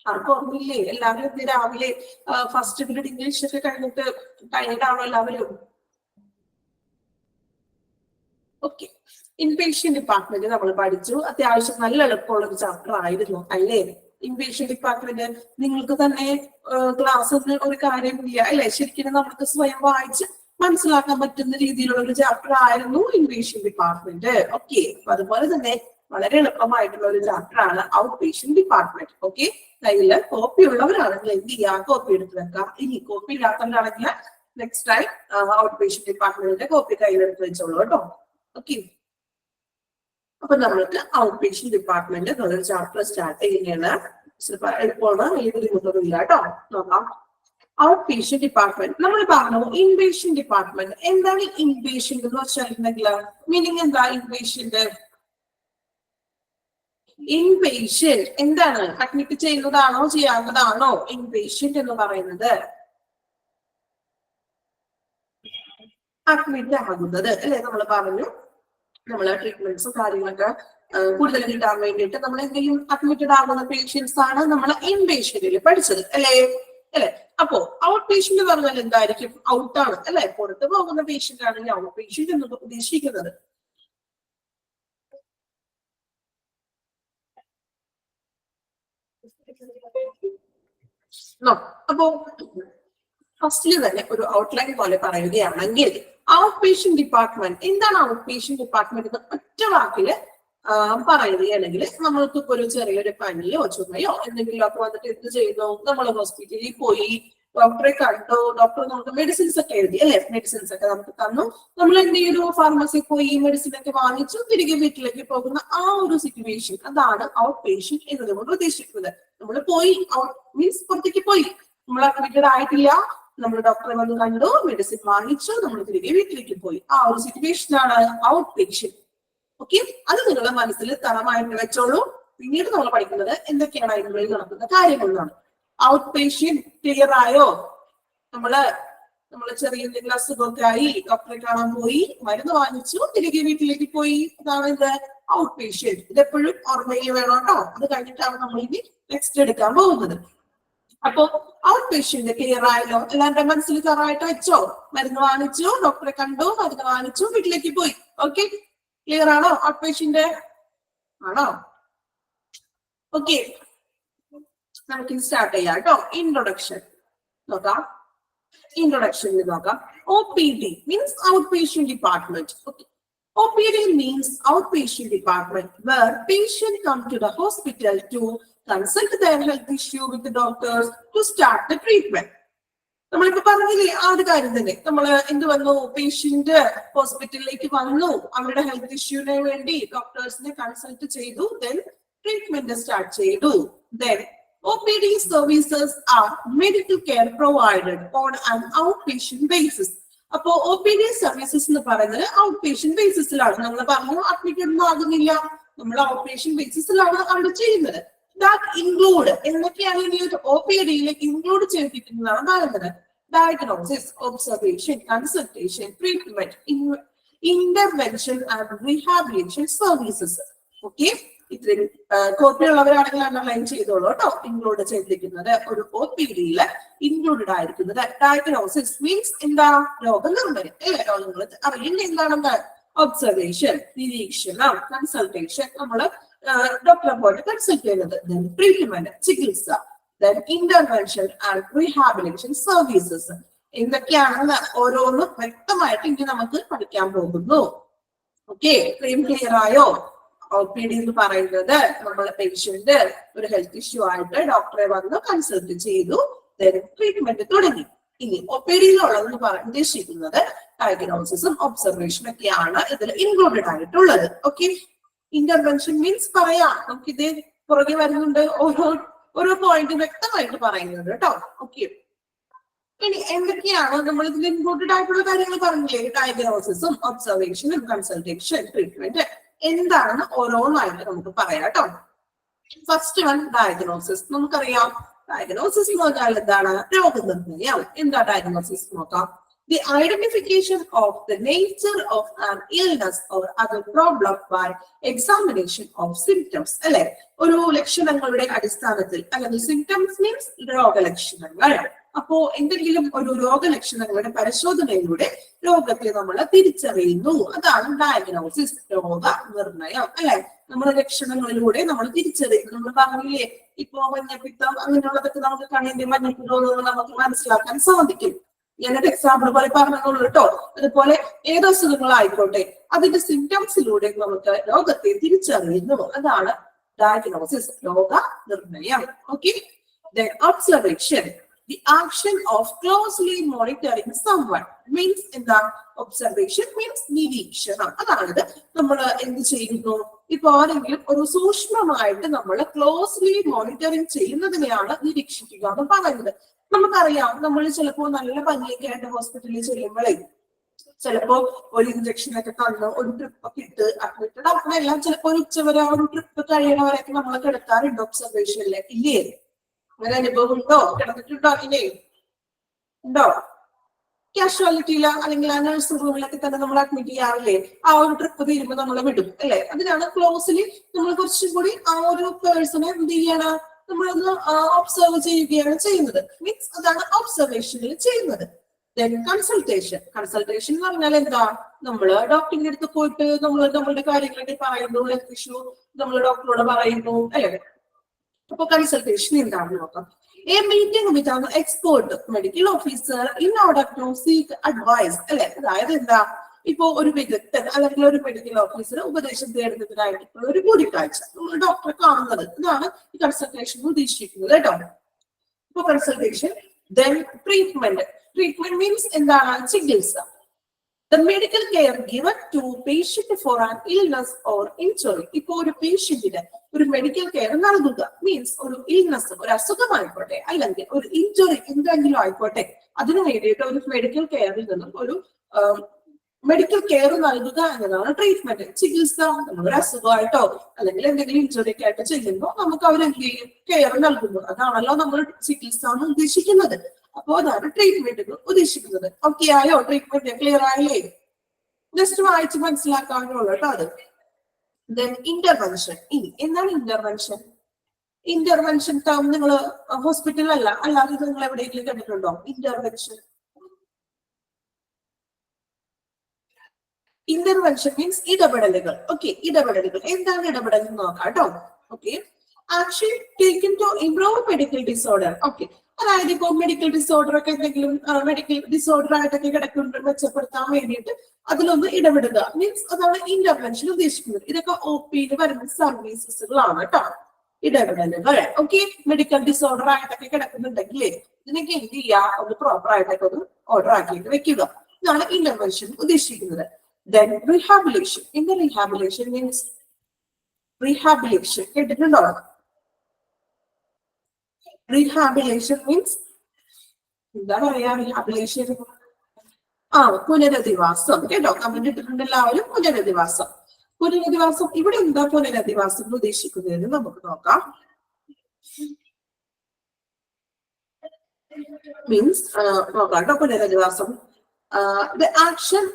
ആർക്കും ഓർമ്മയില്ലേ? എല്ലാവരും ഇന്ന് രാവിലെ ഫസ്റ്റ് പീരീഡ് ഇംഗ്ലീഷ് ഒക്കെ കഴിഞ്ഞിട്ട് ടയർഡാണോ എല്ലാവരും? ഓക്കെ, ഇൻപേഷ്യന്റ് ഡിപ്പാർട്ട്മെന്റ് നമ്മൾ പഠിച്ചു. അത്യാവശ്യം നല്ല എളുപ്പമുള്ള ഒരു ചാപ്റ്റർ ആയിരുന്നു അല്ലേ? ഇൻപേഷ്യന്റ് ഡിപ്പാർട്ട്മെന്റ് നിങ്ങൾക്ക് തന്നെ ക്ലാസ് ഒന്നും ഒരു കാര്യമില്ല അല്ലെ? ശരിക്കും നമുക്ക് സ്വയം വായിച്ച് മനസ്സിലാക്കാൻ പറ്റുന്ന രീതിയിലുള്ള ഒരു ചാപ്റ്റർ ആയിരുന്നു ഇൻപേഷ്യന്റ് ഡിപ്പാർട്ട്മെന്റ്. ഓക്കെ, അപ്പൊ അതുപോലെ തന്നെ വളരെ എളുപ്പമായിട്ടുള്ള ഒരു ചാപ്റ്റർ ആണ് ഔട്ട് പേഷ്യന്റ് ഡിപ്പാർട്ട്മെന്റ്. ഓക്കെ, കയ്യിൽ കോപ്പി ഉള്ളവരാണെങ്കിൽ എന്ത് ചെയ്യാം? കോപ്പി എടുത്ത് വെക്കാം. ഇനി കോപ്പി ഇല്ലാത്തവരാണെങ്കിൽ നെക്സ്റ്റ് ടൈം ഔട്ട് പേഷ്യന്റ് ഡിപ്പാർട്ട്മെന്റിന്റെ കോപ്പി കയ്യിലെടുത്ത് വെച്ചോളൂ കേട്ടോ. ഓക്കെ, അപ്പൊ നമ്മൾക്ക് ഔട്ട് പേഷ്യന്റ് ഡിപ്പാർട്ട്മെന്റ് എന്നുള്ളൊരു ചാപ്റ്റർ സ്റ്റാർട്ട് ചെയ്യുകയാണ്. എളുപ്പമാണ്, ഏത് ബുദ്ധിമുട്ടൊന്നുമില്ല കേട്ടോ. നോക്കാം. Out patient department. നമ്മൾ പറഞ്ഞു ഇൻപേഷ്യന്റ് ഡിപ്പാർട്ട്മെന്റ്. എന്താണ് ഇൻപേഷ്യന്റ് എന്ന് വെച്ചിട്ടുണ്ടെങ്കിൽ മീനിങ് എന്താ? ഇൻപേഷ്യന്റ് എന്താണ്? അഡ്മിറ്റ് ചെയ്യുന്നതാണോ ചെയ്യാവുന്നതാണോ ഇൻപേഷ്യന്റ് എന്ന് പറയുന്നത്? അഡ്മിറ്റ് ആകുന്നത് അല്ലെ? നമ്മൾ പറഞ്ഞു നമ്മള് ട്രീറ്റ്മെന്റ്സും കാര്യങ്ങളൊക്കെ കൂടുതൽ കിട്ടാൻ വേണ്ടിയിട്ട് നമ്മൾ എന്തെങ്കിലും അഡ്മിറ്റഡ് ആകുന്ന പേഷ്യൻസ് ആണ് നമ്മൾ ഇൻപേഷ്യന്റിൽ പഠിച്ചത് അല്ലേ? അപ്പോ ഔട്ട് പേഷ്യന്റ് പറഞ്ഞാൽ എന്തായിരിക്കും? ഔട്ടാണ് അല്ലെ? പുറത്ത് പോകുന്ന പേഷ്യന്റ് ആണെങ്കിൽ ഔട്ട് പേഷ്യന്റ് എന്ന് ഉദ്ദേശിക്കുന്നത്. അപ്പോ ഫസ്റ്റില് തന്നെ ഒരു ഔട്ട്ലൈൻ പോലെ പറയുകയാണെങ്കിൽ ഔട്ട് പേഷ്യന്റ് ഡിപ്പാർട്ട്മെന്റ് എന്താണ്? ഔട്ട് പേഷ്യന്റ് ഡിപ്പാർട്ട്മെന്റ് എന്ന് ഒറ്റ വാക്കില് പറയുകയാണെങ്കിൽ നമ്മൾക്ക് ഇപ്പൊ ഒരു ചെറിയൊരു പനിയോ ചുമയോ എന്തെങ്കിലും ഒക്കെ വന്നിട്ട് എന്ത് ചെയ്യുന്നു? നമ്മൾ ഹോസ്പിറ്റലിൽ പോയി ഡോക്ടറെ കണ്ടു, ഡോക്ടർ നമുക്ക് മെഡിസിൻസ് ഒക്കെ എഴുതി അല്ലെ? മെഡിസിൻസ് ഒക്കെ നമുക്ക് തന്നു. നമ്മൾ എന്ത് ചെയ്തു? ഫാർമസിയിൽ പോയി ഈ മെഡിസിൻ ഒക്കെ വാങ്ങിച്ചു തിരികെ വീട്ടിലേക്ക് പോകുന്ന ആ ഒരു സിറ്റുവേഷൻ, അതാണ് ഔട്ട് പേഷ്യന്റ് എന്നതുകൊണ്ട് ഉദ്ദേശിക്കുന്നത്. നമ്മൾ പോയി, ഔട്ട് മീൻസ് പുറത്തേക്ക് പോയി, നമ്മൾ അഡ്മിറ്റഡ് ആയിട്ടില്ല, നമ്മൾ ഡോക്ടറെ വന്ന് കണ്ടു, മെഡിസിൻ വാങ്ങിച്ചു, നമ്മൾ തിരികെ വീട്ടിലേക്ക് പോയി. ആ ഒരു സിറ്റുവേഷൻ ആണ് ഔട്ട് പേഷ്യന്റ്. ഓക്കെ, അത് നിങ്ങളുടെ മനസ്സിൽ തറമായിട്ട് വെച്ചോളൂ. പിന്നീട് നമ്മൾ പഠിക്കുന്നത് എന്തൊക്കെയാണ് അതിനുള്ളിൽ നടക്കുന്ന കാര്യങ്ങളാണ്. ഔട്ട് പേഷ്യന്റ് ക്ലിയർ ആയോ? നമ്മള് ചെറിയ എന്തെങ്കിലും അസുഖമൊക്കെ ആയി ഡോക്ടറെ കാണാൻ പോയി, മരുന്ന് വാങ്ങിച്ചു, തിരികെ വീട്ടിലേക്ക് പോയി. അതാണ് ഇത് ഔട്ട് പേഷ്യന്റ്. ഇതെപ്പോഴും ഓർമ്മയിൽ വേണം കേട്ടോ. അത് കഴിഞ്ഞിട്ടാണ് നമ്മൾ ഇനി നെക്സ്റ്റ് എടുക്കാൻ പോകുന്നത്. അപ്പൊ ഔട്ട് പേഷ്യന്റ് ക്ലിയർ ആയല്ലോ? എല്ലാവരുടെ മനസ്സിൽ തറവായിട്ട് വെച്ചോ? മരുന്ന് വാങ്ങിച്ചു, ഡോക്ടറെ കണ്ടു, മരുന്ന് വാങ്ങിച്ചു, വീട്ടിലേക്ക് പോയി. ഓക്കെ, ക്ലിയർ ആണോ? ഔട്ട് പേഷ്യന്റ് ആണോ? ഓക്കെ, നമുക്ക് സ്റ്റാർട്ട് ചെയ്യാം കേട്ടോ. ഇൻട്രൊഡക്ഷൻ നോക്കാം. ഇൻട്രൊഡക്ഷനിൽ നോക്കാം. OPD means outpatient department. Okay. OPD means outpatient department where patient come to the hospital to consult their health issue with the doctors to start the treatment. നമ്മളിപ്പോ പറഞ്ഞില്ലേ ആ ഒരു കാര്യം തന്നെ. നമ്മള് എന്ത് വന്നു? പേഷ്യന്റ് ഹോസ്പിറ്റലിലേക്ക് വന്നു, അവരുടെ ഹെൽത്ത് ഇഷ്യൂവിന് വേണ്ടി ഡോക്ടേഴ്സിനെ കൺസൾട്ട് ചെയ്തു, ദെൻ ട്രീറ്റ്മെന്റ് സ്റ്റാർട്ട് ചെയ്തു. Then OPD services are medical care provided on an outpatient basis. അപ്പോ OPD സർവീസസ് എന്ന് പറയുന്നത് ഔട്ട് പേഷ്യന്റ് ബേസിസിലാണ്. നമ്മൾ പറഞ്ഞു അഡ്മിറ്റ് ഒന്നും ആകുന്നില്ല, നമ്മൾ ഔട്ട് പേഷ്യന്റ് ബേസിസിലാണ് അവിടെ ചെയ്യുന്നത്. ദാറ്റ് ഇൻക്ലൂഡ് എന്തൊക്കെയാണ് ഇനി ഒരു OPD-യിൽ ഇൻക്ലൂഡ് ചെയ്തിരിക്കുന്നതാണ് പറയുന്നത്. Diagnosis, observation, consultation, treatment, intervention and rehabilitation services. Okay, ഇത്രയും കോപ്പി ഉള്ളവരാണെങ്കിൽ അണ്ടർലൈൻ ചെയ്തോളൂ കേട്ടോ. ഇൻക്ലൂഡ് ചെയ്തിരിക്കുന്നത് ഒരു OPD-യിൽ ഇൻക്ലൂഡഡ് ആയിരിക്കുന്നത് ഡയഗ്നോസിസ് മീൻസ് എന്താ? രോഗനിർണയം അല്ലെ? രോഗങ്ങൾ അറിയുന്നത് എന്താണെന്ന്. ഒബ്സർവേഷൻ നിരീക്ഷണം, കൺസൾട്ടേഷൻ നമ്മള് ഡോക്ടറെ പോയിട്ട് കൺസൾട്ട് ചെയ്യുന്നത്. ദെൻ ട്രീറ്റ്മെന്റ് ചികിത്സ, then intervention and rehabilitation services. എന്തൊക്കെയാണെന്ന് ഓരോന്നും വ്യക്തമായിട്ട് ഇനി നമുക്ക് പഠിക്കാൻ പോകുന്നു. ഓക്കെ, ക്ലിയർ ആയോ? OPD എന്ന് പറയുന്നത് നമ്മളെ പേഷ്യന്റ് ഒരു ഹെൽത്ത് ഇഷ്യൂ ആയിട്ട് ഡോക്ടറെ വന്ന് കൺസൾട്ട് ചെയ്തു, ട്രീറ്റ്മെന്റ് തുടങ്ങി. ഇനി OPD-യിലുള്ളതെന്ന് ഉദ്ദേശിക്കുന്നത് ഡയഗ്നോസിസും ഒബ്സർവേഷനും ഒക്കെയാണ് ഇതിൽ ഇൻക്ലൂഡഡ് ആയിട്ടുള്ളത്. ഓക്കെ, ഇന്റർവെൻഷൻ മീൻസ് പറയാം, നമുക്കിത് പുറകെ വരുന്നുണ്ട്, ഓരോ പോയിന്റ് വ്യക്തമായിട്ട് പറയുന്നത് കേട്ടോ. ഓക്കെ, ഇനി എന്തൊക്കെയാണ് നമ്മൾ ഇതിൽ ഇൻക്ലൂഡഡ് ആയിട്ടുള്ള കാര്യങ്ങൾ പറഞ്ഞില്ലേ? ഡയഗ്നോസിസും ഒബ്സർവേഷനും കൺസൾട്ടേഷൻ, ട്രീറ്റ്മെന്റ് എന്താണെന്ന് ഓരോന്നായിട്ട് നമുക്ക് പറയാം കേട്ടോ. First one diagnosis. നമുക്കറിയാം ഡയഗ്നോസിസ് എന്ന് പറഞ്ഞാൽ എന്താണ്? രോഗനിർണയം. എന്താ ഡയഗ്നോസിസ് നോക്കാം. The identification of the nature of an illness or other problem by examination of symptoms. അല്ലെ? ഒരു ലക്ഷണങ്ങളുടെ അടിസ്ഥാനത്തിൽ, അല്ലെങ്കിൽ സിംറ്റംസ് മീൻസ് രോഗലക്ഷണങ്ങൾ. അപ്പോ എന്തെങ്കിലും ഒരു രോഗലക്ഷണങ്ങളുടെ പരിശോധനയിലൂടെ രോഗത്തെ നമ്മൾ തിരിച്ചറിയുന്നു. അതാണ് ഡയഗ്നോസിസ്, രോഗനിർണയം അല്ലെ? നമ്മുടെ ലക്ഷണങ്ങളിലൂടെ നമ്മൾ തിരിച്ചറിയുന്നു. നമ്മൾ പറഞ്ഞില്ലേ ഇപ്പോ മഞ്ഞപ്പിത്തം അങ്ങനെയുള്ളതൊക്കെ നമുക്ക് കണ്ണിന്റെ മഞ്ഞപ്പിത്തം നമുക്ക് മനസ്സിലാക്കാൻ സാധിക്കും. ഞാനൊരു എക്സാമ്പിൾ പോലെ പറഞ്ഞോളൂ കേട്ടോ. അതുപോലെ ഏത് അസുഖങ്ങളായിക്കോട്ടെ അതിന്റെ സിംറ്റംസിലൂടെ നമുക്ക് രോഗത്തെ തിരിച്ചറിയുന്നു. അതാണ് ഡയഗ്നോസിസ്, രോഗനിർണയം. Okay, observation. the action of closely monitoring someone means എന്താ ഒബ്സർവേഷൻ മീൻസ് നിരീക്ഷണം. അതായത് നമ്മൾ എന്ത് ചെയ്യുന്നു, ഇപ്പൊ ആരെങ്കിലും ഒരു സൂക്ഷ്മമായിട്ട് നമ്മൾ ക്ലോസ്ലി മോണിറ്ററിങ് ചെയ്യുന്നതിനെയാണ് നിരീക്ഷിക്കുക എന്ന് പറയുന്നത്. നമുക്കറിയാം, നമ്മൾ ചിലപ്പോൾ നല്ല പനിയൊക്കെ ആയിട്ട് ഹോസ്പിറ്റലിൽ ചെല്ലുമ്പോഴേ ചിലപ്പോ ഒരു ഇഞ്ചക്ഷൻ ഒക്കെ തന്ന് ഒരു ട്രിപ്പ് ഒക്കെ ഇട്ട് അഡ്മിറ്റഡ് ആക്കണെല്ലാം ചിലപ്പോ ഒരു ഉച്ചവരെ ഒരു ട്രിപ്പ് കഴിയണവരൊക്കെ നമ്മൾ കിടക്കാറുണ്ട് ഒബ്സർവേഷനില്, ഇല്ലേ? അങ്ങനെ അനുഭവം ഉണ്ടോ? കിടന്നിട്ടുണ്ടോ? ഇല്ലേ? ഉണ്ടോ? കാഷ്വാലിറ്റിയില അല്ലെങ്കിൽ ആ നഴ്സിംഗ് റൂമിലൊക്കെ തന്നെ നമ്മൾ അഡ്മിറ്റ് ചെയ്യാറില്ലേ? ആ ഒരു ട്രിപ്പ് തീരുമ്പോൾ നമ്മൾ വിടും അല്ലെ? അതിനാണ് ക്ലോസ്ലി നമ്മൾ കുറച്ചും കൂടി ആ ഒരു പേഴ്സണെ എന്ത് ചെയ്യണം, നമ്മളൊന്ന് ഒബ്സർവ് ചെയ്യുകയാണ് ചെയ്യുന്നത്. മീൻസ് അതാണ് ഒബ്സർവേഷനിൽ ചെയ്യുന്നത്. Then consultation. കൺസൾട്ടേഷൻ എന്ന് പറഞ്ഞാൽ എന്താ, നമ്മള് ഡോക്ടറിന്റെ അടുത്ത് പോയിട്ട് നമ്മളുടെ കാര്യങ്ങളൊക്കെ പറയുന്നു, ഹെൽത്ത് ഇഷ്യൂ നമ്മൾ ഡോക്ടറോട് പറയുന്നു അല്ലെ? അപ്പൊ കൺസൾട്ടേഷൻ എന്താണെന്ന് നോക്കാം. A meeting with an expert medical officer in order to seek advice അല്ലെ? അതായത് എന്താ, ഇപ്പോ ഒരു വിദഗ്ധൻ അല്ലെങ്കിൽ ഒരു മെഡിക്കൽ ഓഫീസർ ഉപദേശം തേടുന്നതിനായിട്ടുള്ള ഒരു കൂടിക്കാഴ്ച, നമ്മൾ ഡോക്ടറെ കാണുന്നത്, ഇതാണ് ഈ കൺസൾട്ടേഷൻ ഉദ്ദേശിക്കുന്നത് കേട്ടോ. ഇപ്പൊ consultation. Then treatment. Treatment means എന്താണ്, ചികിത്സ. The medical care given to patient for an illness or injury. ഇപ്പൊ ഒരു പേഷ്യന്റിന് ഒരു മെഡിക്കൽ കെയർ നൽകുക മീൻസ് ഒരു ഇൽനെസ്, ഒരു അസുഖമായിക്കോട്ടെ അല്ലെങ്കിൽ ഒരു ഇഞ്ചുറി എന്തെങ്കിലും ആയിക്കോട്ടെ, അതിനു വേണ്ടിയിട്ട് ഒരു മെഡിക്കൽ കെയറിൽ നിന്നും ഒരു മെഡിക്കൽ കെയർ നൽകുക എന്നതാണ് ട്രീറ്റ്മെന്റ്. ചികിത്സ, ഒരു അസുഖമായിട്ടോ അല്ലെങ്കിൽ എന്തെങ്കിലും ഇഞ്ചുറി ഒക്കെ ആയിട്ട് ചെല്ലുമ്പോൾ നമുക്ക് അവർ എന്ത് ചെയ്യും, കെയർ നൽകുന്നു. അതാണല്ലോ നമ്മൾ ചികിത്സ എന്ന് ഉദ്ദേശിക്കുന്നത്. അപ്പോ അതാണ് ട്രീറ്റ്മെന്റ് ഉദ്ദേശിക്കുന്നത്. ഓക്കെ ആയോ? ട്രീറ്റ്മെന്റ് ക്ലിയർ ആയില്ലേ? ജസ്റ്റ് വായിച്ച് മനസ്സിലാക്കാവുന്നുള്ളൂ കേട്ടോ അത്. Then intervention. ഇനി എന്താണ് ഇന്റർവെൻഷൻ? ഇന്റർവെൻഷൻ ടേം നിങ്ങൾ ഹോസ്പിറ്റലല്ല അല്ലാതെ നിങ്ങൾ എവിടെയെങ്കിലും കണ്ടിട്ടുണ്ടോ? ഇന്റർവെൻഷൻ. ഇന്റർവെൻഷൻ മീൻസ് ഇടപെടലുകൾ. ഓക്കെ, ഇടപെടലുകൾ. എന്താണ് ഇടപെടൽ എന്ന് നോക്കാം കേട്ടോ. Okay, action taken to improve medical disorder. Okay, അതായത് ഇപ്പൊ മെഡിക്കൽ ഡിസോർഡർ ഒക്കെ എന്തെങ്കിലും മെഡിക്കൽ ഡിസോർഡർ ആയിട്ടൊക്കെ കിടക്കുന്നത് മെച്ചപ്പെടുത്താൻ വേണ്ടിയിട്ട് അതിലൊന്ന് ഇടപെടുക മീൻസ് അതാണ് ഇന്റർവെൻഷൻ ഉദ്ദേശിക്കുന്നത്. ഇതൊക്കെ OP-യിൽ വരുന്ന സർവീസസുകളാണ് കേട്ടോ, ഇടപെടലുകൾ. ഓക്കെ, മെഡിക്കൽ ഡിസോർഡർ ആയിട്ടൊക്കെ കിടക്കുന്നുണ്ടെങ്കിൽ ഇതിനൊക്കെ എന്ത് ചെയ്യുക, ഒന്ന് പ്രോപ്പർ ആയിട്ടൊക്കെ ഒന്ന് ഓർഡർ ആക്കിയിട്ട് വെക്കുക. ഇതാണ് ഇന്റർവെൻഷൻ ഉദ്ദേശിക്കുന്നത്. Then rehabilitation. In the rehabilitation means rehabilitation. കേട്ടിട്ടുണ്ടോ? Rehabilitation means എന്താ പറയാ, rehabilitation പുനരധിവാസം. കേട്ടോ, കമന്റ് ഇട്ടിട്ടുണ്ട് എല്ലാവരും. പുനരധിവാസം. പുനരധിവാസം ഇവിടെ എന്താ പുനരധിവാസം ഉദ്ദേശിക്കുന്നതെന്ന് നമുക്ക് നോക്കാം. മീൻസ് നോക്കാം കേട്ടോ, പുനരധിവാസം. The action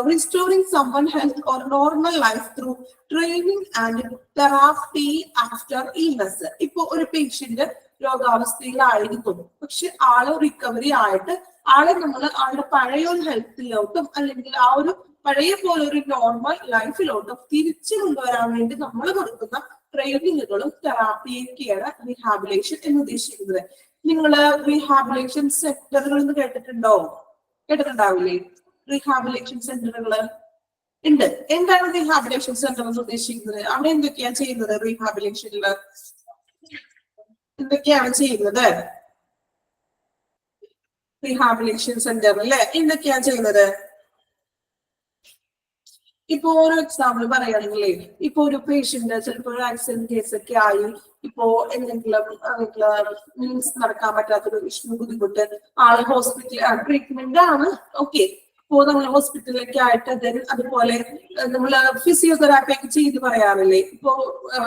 restoring someone health or normal life through training and therapy after illness. ഇപ്പൊ ഒരു പേഷ്യന്റ് രോഗാവസ്ഥയിലായിരിക്കും, പക്ഷെ ആള് റിക്കവറി ആയിട്ട് ആളെ നമ്മൾ ആളുടെ പഴയ ഒരു ഹെൽത്തിലോട്ടും അല്ലെങ്കിൽ ആ ഒരു പഴയ പോലെ ഒരു നോർമൽ ലൈഫിലോട്ടും തിരിച്ചു കൊണ്ടുവരാൻ വേണ്ടി നമ്മൾ കൊടുക്കുന്ന ട്രെയിനിങ്ങുകളും തെറാപ്പിയൊക്കെയാണ് റീഹാബിലേഷൻ എന്ന് ഉദ്ദേശിക്കുന്നത്. നിങ്ങള് റീഹാബിലേഷൻ സെന്ററുകൾ കേട്ടിട്ടുണ്ടോ? കേട്ടിട്ടുണ്ടാവില്ലേ? റീഹാബിലേഷൻ സെന്ററുകൾ ഉണ്ട്. എന്താണ് റീഹാബിലേഷൻ സെന്റർ എന്ന് ഉദ്ദേശിക്കുന്നത്? അവിടെ എന്തൊക്കെയാണ് ചെയ്യുന്നത്? റീഹാബിലേഷനിൽ എന്തൊക്കെയാണ് ചെയ്യുന്നത്? റീഹാബിലേഷൻ സെന്ററിൽ എന്തൊക്കെയാണ് ചെയ്യുന്നത്? ഇപ്പൊ ഒരു എക്സാമ്പിൾ പറയുകയാണെങ്കിൽ, ഇപ്പൊ ഒരു പേഷ്യന്റ് ചിലപ്പോൾ ഒരു ആക്സിഡന്റ് കേസ് ഒക്കെ ആയി, ഇപ്പോ എന്തെങ്കിലും മീൻസ് നടക്കാൻ പറ്റാത്തൊരു വിഷ്ണു ബുദ്ധിമുട്ട്, ആള് ഹോസ്പിറ്റൽ ട്രീറ്റ്മെന്റ് ആണ്. ഓക്കെ, ഇപ്പോ നമ്മൾ ഹോസ്പിറ്റലിലൊക്കെ ആയിട്ട് അതുപോലെ നമ്മൾ ഫിസിയോതെറാപ്പി ഒക്കെ ചെയ്ത് പറയാറില്ലേ? ഇപ്പോ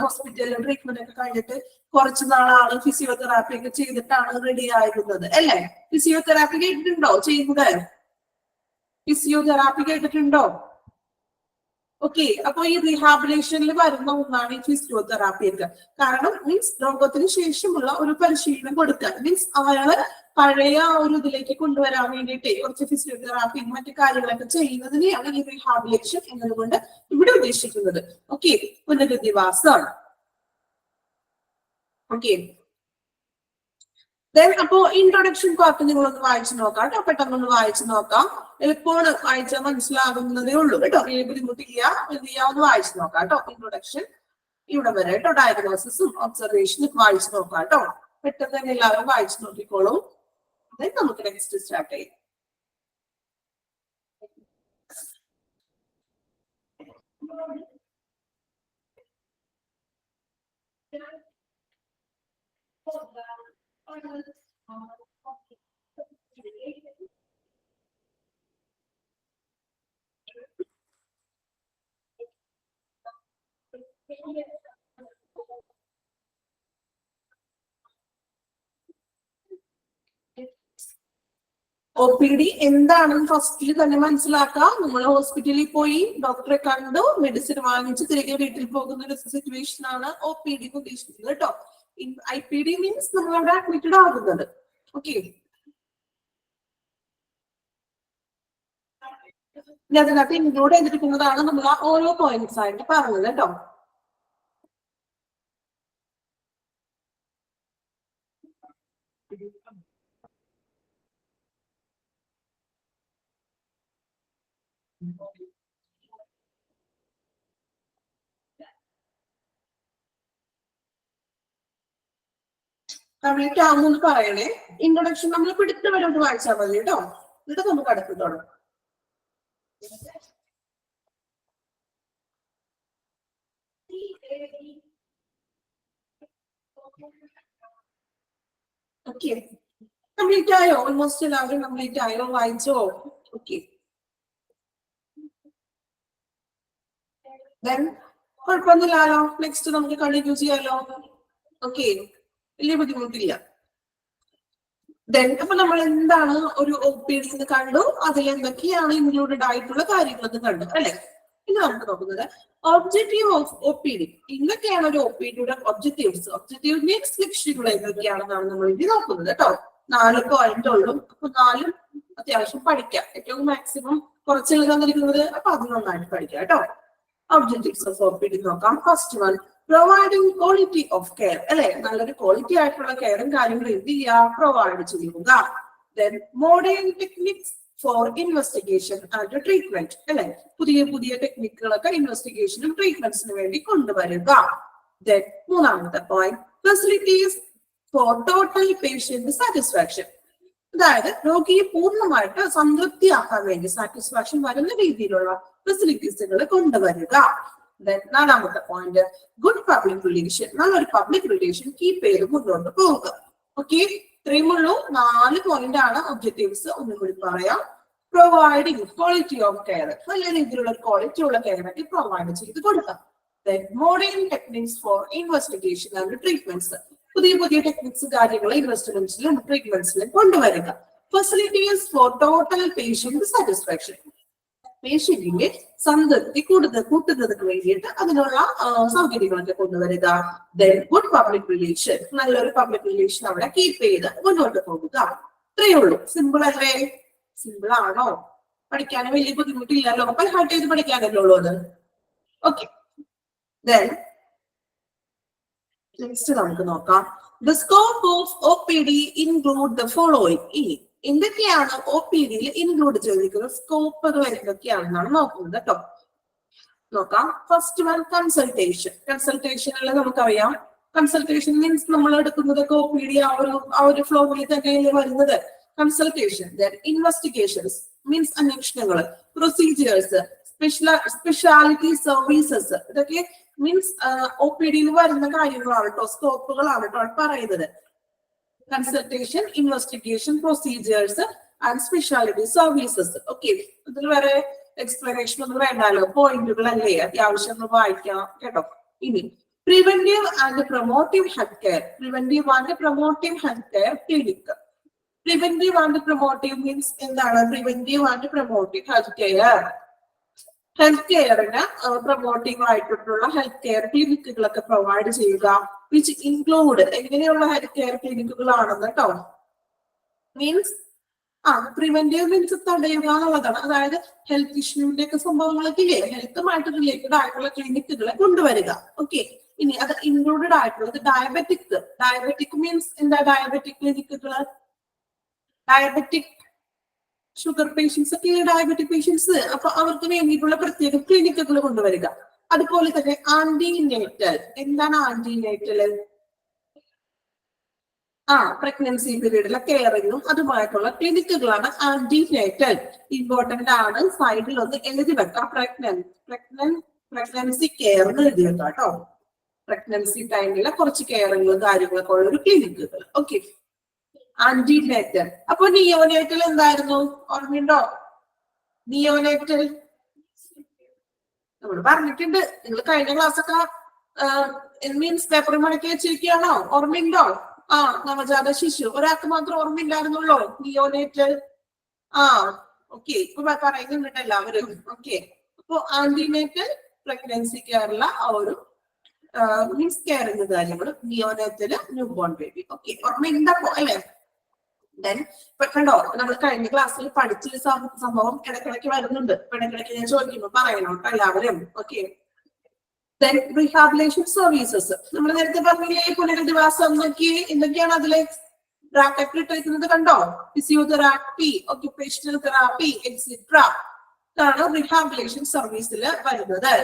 ഹോസ്പിറ്റലിൽ ട്രീറ്റ്മെന്റ് ഒക്കെ കഴിഞ്ഞിട്ട് കുറച്ച് നാളാണ് ഫിസിയോതെറാപ്പി ഒക്കെ ചെയ്തിട്ടാണ് റെഡി ആയിരുന്നത് അല്ലേ? ഫിസിയോതെറാപ്പി കേട്ടിട്ടുണ്ടോ? ചെയ്യുന്നത് ഫിസിയോതെറാപ്പി കേട്ടിട്ടുണ്ടോ? ഓക്കെ, അപ്പൊ ഈ റീഹാബിലേഷനിൽ വരുന്ന ഒന്നാണ് ഈ ഫിസിയോതെറാപ്പി ഒക്കെ. കാരണം മീൻസ് രോഗത്തിന് ശേഷമുള്ള ഒരു പരിശീലനം കൊടുക്കുക, മീൻസ് അയാള് പഴയ ഒരു ഇതിലേക്ക് കൊണ്ടുവരാൻ വേണ്ടിയിട്ട് കുറച്ച് ഫിസിയോതെറാപ്പി മറ്റു കാര്യങ്ങളൊക്കെ ചെയ്യുന്നതിനെയാണ് ഈ റീഹാബിലേഷൻ എന്നതുകൊണ്ട് ഇവിടെ ഉദ്ദേശിക്കുന്നത്. ഓക്കെ, പുനരധിവാസമാണ്. ഓക്കെ, അപ്പോ ഇൻട്രൊഡക്ഷൻ പാർട്ട് നിങ്ങളൊന്ന് വായിച്ചു നോക്കാം കേട്ടോ. പെട്ടെന്നൊന്ന് വായിച്ചു നോക്കാം. എളുപ്പമാണ്, വായിച്ചാൽ മനസ്സിലാകുന്നതേ ഉള്ളൂ കേട്ടോ. ബുദ്ധിമുട്ടില്ല, എന്ത് ചെയ്യാ, ഒന്ന് വായിച്ചു നോക്കാം കേട്ടോ. ഇൻട്രൊഡക്ഷൻ ഇവിടെ വരെ കേട്ടോ. ഡയഗ്നോസിസും ഒബ്സർവേഷനും വായിച്ചു നോക്കാം കേട്ടോ. പെട്ടെന്ന് തന്നെ എല്ലാവരും വായിച്ചു നോക്കിക്കോളൂ. Then നമുക്ക് നെക്സ്റ്റ് സ്റ്റാർട്ട് ചെയ്യാം. OPD എന്താണെന്ന് ഫസ്റ്റിൽ തന്നെ മനസ്സിലാക്കാം. നമ്മൾ ഹോസ്പിറ്റലിൽ പോയി ഡോക്ടറെ കണ്ടു, മെഡിസിൻ വാങ്ങിച്ച് തിരികെ വീട്ടിൽ പോകുന്ന ഒരു സിറ്റുവേഷൻ ആണ് OPD ഉദ്ദേശിക്കുന്നത് കേട്ടോ. IPD മീൻസ് നമ്മളവിടെ അഡ്മിറ്റഡ് ആകുന്നത്. ഓക്കെ, അതിനകത്ത് ഇൻക്ലൂഡ് ചെയ്തിരിക്കുന്നതാണ് നമ്മൾ ആ ഓരോ പോയിന്റ്സ് ആയിട്ട് പറഞ്ഞത് കേട്ടോ. കംപ്ലീറ്റ് ആവുമെന്ന് പറയണേ. ഇൻട്രൊഡക്ഷൻ നമ്മൾ പിടുത്ത വരെ ഒന്ന് വായിച്ചാൽ മതി കേട്ടോ. എന്നിട്ട് നമുക്ക് അടുത്ത് തുടങ്ങാം. ഓക്കെ, കംപ്ലീറ്റ് ആയോ? ഓൾമോസ്റ്റ് എല്ലാവരും കംപ്ലീറ്റ് ആയോ? വായിച്ചോ? ഓക്കെ, ദെൻ കുഴപ്പമൊന്നുമില്ലല്ലോ. നെക്സ്റ്റ് നമുക്ക് കണ്ടിന്യൂ ചെയ്യാലോ. ഓക്കെ, വലിയ ബുദ്ധിമുട്ടില്ല. ദെൻ അപ്പൊ നമ്മൾ എന്താണ് ഒരു OPD എന്ന് കണ്ടു, അതിൽ എന്തൊക്കെയാണ് ഇൻക്ലൂഡഡ് ആയിട്ടുള്ള കാര്യങ്ങളെന്ന് കണ്ടു അല്ലെ. ഇനി നമുക്ക് നോക്കുന്നത് ഒബ്ജക്റ്റീവ് ഓഫ് OPD. എന്തൊക്കെയാണ് ഒരു OPDയുടെ ഒബ്ജക്റ്റീവ്സ്? ഒബ്ജക്റ്റീവ് മീൻസ് ലക്ഷ്യങ്ങൾ എന്തൊക്കെയാണെന്നാണ് നമ്മൾ ഇനി നോക്കുന്നത് കേട്ടോ. 4 പോയിന്റ് ഉള്ളൂ. അപ്പൊ 4 അത്യാവശ്യം പഠിക്കാം. ഏറ്റവും മാക്സിമം കുറച്ച് തന്നിരിക്കുന്നത്, അപ്പൊ അത് നന്നായിട്ട് പഠിക്കാം കേട്ടോ. ഒബ്ജക്റ്റീവ്സ് ഓഫ് OPD നോക്കാം. First one, providing quality of care അല്ലെ. നല്ലൊരു ക്വാളിറ്റി ആയിട്ടുള്ള കെയറും കാര്യങ്ങളും എന്ത് ചെയ്യുക? പ്രൊവൈഡ് ചെയ്യുക. Then modern techniques for investigation and treatment അല്ലെ. പുതിയ പുതിയ ടെക്നിക്കുകളൊക്കെ ഇൻവെസ്റ്റിഗേഷനും ട്രീറ്റ്മെന്റ്സിന് വേണ്ടി കൊണ്ടുവരിക. ദെൻ മൂന്നാമത്തെ point, facilities for total patient satisfaction. അതായത് രോഗിയെ പൂർണ്ണമായിട്ട് സംതൃപ്തിയാക്കാൻ വേണ്ടി, സാറ്റിസ്ഫാക്ഷൻ വരുന്ന രീതിയിലുള്ള ഫെസിലിറ്റീസുകൾ കൊണ്ടുവരിക. നാലാമത്തെ പോയിന്റ്, ഗുഡ് പബ്ലിക് റിലേഷൻ. നല്ലൊരു പബ്ലിക് റിലേഷൻ കീപ്പ് ചെയ്ത് മുന്നോട്ട് പോവുക. ഓക്കെ, ഇത്രയും ഉള്ളൂ. 4 പോയിന്റ് ആണ് ഒബ്ജക്റ്റീവ്സ്. ഒന്നും കൂടി പറയാം. പ്രൊവൈഡിങ് ക്വാളിറ്റി ഓഫ് കെയർ, നല്ല രീതിയിലുള്ള ക്വാളിറ്റി ഉള്ള കെയർ ഒക്കെ പ്രൊവൈഡ് ചെയ്ത് കൊടുക്കാം. Modern techniques for investigation and treatments. പുതിയ പുതിയ ടെക്നിക്സ് കാര്യങ്ങൾ ഇൻവെസ്റ്റിഗേഷനിലും ട്രീറ്റ്മെന്റ്സിലും കൊണ്ടുവരിക. Facilities for total patient satisfaction. പേഷ്യന്റിന്റെ സംതൃപ്തി കൂട്ടുന്നതിന് വേണ്ടിയിട്ട് അതിനുള്ള സൗകര്യങ്ങളൊക്കെ കൊണ്ടുവരിക. Then good public relation. നല്ലൊരു പബ്ലിക് റിലേഷൻ അവിടെ കീപ്പ് ചെയ്ത് മുന്നോട്ട് പോകുക. ഇത്രയേ ഉള്ളൂ. സിമ്പിൾ അല്ലേ? സിമ്പിൾ ആണോ? പഠിക്കാനും വലിയ ബുദ്ധിമുട്ടില്ലല്ലോ. അപ്പൊ ഹാർട്ട് ചെയ്ത് പഠിക്കാനല്ലോ ഉള്ളൂ അത്. ഓക്കെ, ദെൻ നെക്സ്റ്റ് നമുക്ക് നോക്കാം. The scope of OPD include the following. ഇനി എന്തൊക്കെയാണ് OPDയിൽ ഇൻക്ലൂഡ് ചെയ്തിരിക്കുന്ന സ്കോപ്പുകൾ എന്തൊക്കെയാണെന്നാണ് നോക്കുന്നത് കേട്ടോ. നോക്കാം. First one, consultation. കൺസൾട്ടേഷനിൽ നമുക്കറിയാം, കൺസൾട്ടേഷൻ മീൻസ് നമ്മൾ എടുക്കുന്നതൊക്കെ OPD ആ ഒരു ഫ്ലോയിൽ തന്നെയല്ലേ വരുന്നത്. കൺസൾട്ടേഷൻ. ഇൻവെസ്റ്റിഗേഷൻസ് മീൻസ് അന്വേഷണങ്ങൾ, പ്രൊസീജിയേഴ്സ്, സ്പെഷ്യാലിറ്റി സർവീസസ്. ഇതൊക്കെ മീൻസ് OPDയിൽ വരുന്ന കാര്യങ്ങളാണ് കേട്ടോ, സ്കോപ്പുകളാണ് കേട്ടോ പറയുന്നത്. Consultation, investigation, procedures and speciality services. Okay, ഇതിൽ വരെ എക്സ്പ്ലനേഷൻ ഒന്നും വേണ്ടല്ലോ, പോയിന്റുകൾ അല്ലേ, അത്യാവശ്യം വായിക്കാം കേട്ടോ. ഇനി preventive and promotive health care. Preventive and promotive health care clinic. Preventive and promotive means എന്താണ്? Preventive and promotive health care. Health കെയറിന് പ്രൊമോട്ടീവ് ആയിട്ടുള്ള ഹെൽത്ത് കെയർ ക്ലിനിക്കുകളൊക്കെ പ്രൊവൈഡ് ചെയ്യുക. വിച്ച് ഇൻക്ലൂഡ് എങ്ങനെയുള്ള ഹെൽത്ത് കെയർ ക്ലിനിക്കുകളാണെന്ന് കേട്ടോ. മീൻസ് പ്രിവെന്റീവ് മീൻസ് തടയുക എന്നുള്ളതാണ്. അതായത് ഹെൽത്ത് ഇഷ്യൂവിന്റെ ഒക്കെ സംഭവങ്ങളൊക്കെ ഇല്ലേ, ഹെൽത്തുമായിട്ട് റിലേറ്റഡ് ആയിട്ടുള്ള ക്ലിനിക്കുകളെ കൊണ്ടുവരിക. ഓക്കെ, ഇനി അത് ഇൻക്ലൂഡഡ് ആയിട്ടുള്ളത് ഡയബറ്റിക്. ഡയബറ്റിക് മീൻസ് എന്താ? ഡയബറ്റിക് ക്ലിനിക്കുകൾ, ഡയബറ്റിക് ഷുഗർ പേഷ്യൻസ് ഒക്കെ ഡയബറ്റിക് പേഷ്യൻസ്, അപ്പൊ അവർക്ക് വേണ്ടിയിട്ടുള്ള പ്രത്യേക ക്ലിനിക്കുകൾ കൊണ്ടുവരിക. അതുപോലെ തന്നെ ആന്റിനേറ്റൽ. എന്താണ് ആന്റിനേറ്റൽ? പ്രഗ്നൻസി പീരീഡിലെ കെയറിങ്ങും അതുമായിട്ടുള്ള ക്ലിനിക്കുകളാണ് ആന്റിനേറ്റൽ. ഇമ്പോർട്ടന്റ് ആണ്, സൈഡിൽ ഒന്ന് എഴുതി വെക്കാം. പ്രഗ്നൻസി കെയർ എന്ന് എഴുതി വെക്കാം കേട്ടോ. പ്രഗ്നൻസി ടൈമിലെ കുറച്ച് കെയറിങ്ങും കാര്യങ്ങളൊക്കെ ഉള്ള ഒരു ക്ലിനിക്കുകൾ. Okay, antenatal. അപ്പൊ നിയോനേറ്റൽ എന്തായിരുന്നു, ഓർമ്മയുണ്ടോ? നിയോനേറ്റൽ നമ്മൾ പറഞ്ഞിട്ടുണ്ട്. നിങ്ങൾ കഴിഞ്ഞ ക്ലാസ് ഒക്കെ മീൻസ് പേപ്പർ മടക്കി വെച്ചിരിക്കുകയാണോ? ഓർമ്മയുണ്ടോ? നവജാത ശിശു. ഒരാൾക്ക് മാത്രം ഓർമ്മയില്ലായിരുന്നുള്ളൂ നിയോനേറ്റൽ. ഓക്കെ, ഇപ്പൊ പറയുന്നുണ്ട് എല്ലാവരും. ഓക്കെ, അപ്പൊ ആന്റിനേറ്റൽ പ്രഗ്നൻസി കെയറുള്ള ആ ഒരു മീൻസ് കെയറിങ് കാര്യങ്ങൾ. നിയോനേറ്റല് ന്യൂ ബോൺ ബേബി. ഓക്കെ, ഓർമ്മയുണ്ടോ അല്ലെ? ദെൻ കണ്ടോ, നമ്മൾ കഴിഞ്ഞ ക്ലാസ്സിൽ പഠിച്ചൊരു സംഭവം ഇടയ്ക്കിടയ്ക്ക് വരുന്നുണ്ട്. ഇടയ്ക്കിടയ്ക്ക് ഞാൻ ചോദിക്കുമ്പോൾ പറയണം കേട്ടോ എല്ലാവരും. Okay, then rehabilitation services. നമ്മൾ നേരത്തെ പറഞ്ഞില്ലേ പുനരധിവാസം എന്തൊക്കെയാണ് അതിലെ ബ്രാക്കറ്റിൽ ഇട്ടിരിക്കുന്നത് കണ്ടോ? ഫിസിയോതെറാപ്പി, ഒക്യുപേഷണൽ തെറാപ്പി എക്സെട്ര ഇതാണ് റീഹാബിലേഷൻ സർവീസിൽ വരുന്നത്.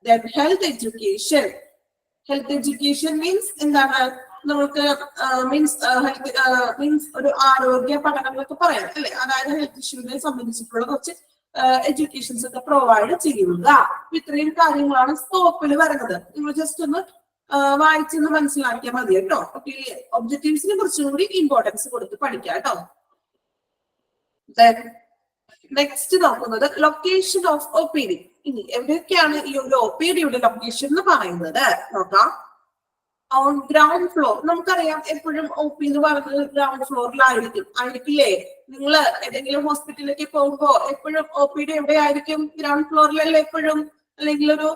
Then health education. Health education means എന്താണ്? നമുക്ക് മീൻസ് ഒരു ആരോഗ്യ പഠനങ്ങളൊക്കെ പറയാം അല്ലെ? അതായത് ഹെൽത്ത് ഇഷ്യൂവിനെ സംബന്ധിച്ചിട്ടുള്ള കുറച്ച് എഡ്യൂക്കേഷൻസ് ഒക്കെ പ്രൊവൈഡ് ചെയ്യുക. ഇത്രയും കാര്യങ്ങളാണ് സ്കോപ്പിൽ വരുന്നത്. നിങ്ങൾ ജസ്റ്റ് ഒന്ന് വായിച്ചൊന്ന് മനസ്സിലാക്കിയാൽ മതി കേട്ടോ. ഓക്കെ, ഒബ്ജക്റ്റീവ്സിനെ കുറച്ചും കൂടി ഇമ്പോർട്ടൻസ് കൊടുത്ത് പഠിക്കാം കേട്ടോ. നെക്സ്റ്റ് നോക്കുന്നത് ലൊക്കേഷൻ ഓഫ് OPD. ഇനി എവിടെയൊക്കെയാണ് ഈ ഒരു OPDയുടെ ലൊക്കേഷൻ എന്ന് പറയുന്നത് നോക്കാം. On ground floor. നമുക്കറിയാം എപ്പോഴും OP എന്ന് പറയുന്നത് ഗ്രൗണ്ട് ആയിരിക്കില്ലേ? നിങ്ങൾ ഏതെങ്കിലും ഹോസ്പിറ്റലിലേക്ക് പോകുമ്പോ എപ്പോഴും OPD എവിടെയായിരിക്കും? ഗ്രൗണ്ട് ഫ്ലോറിലല്ലേ എപ്പോഴും? അല്ലെങ്കിൽ ഒരു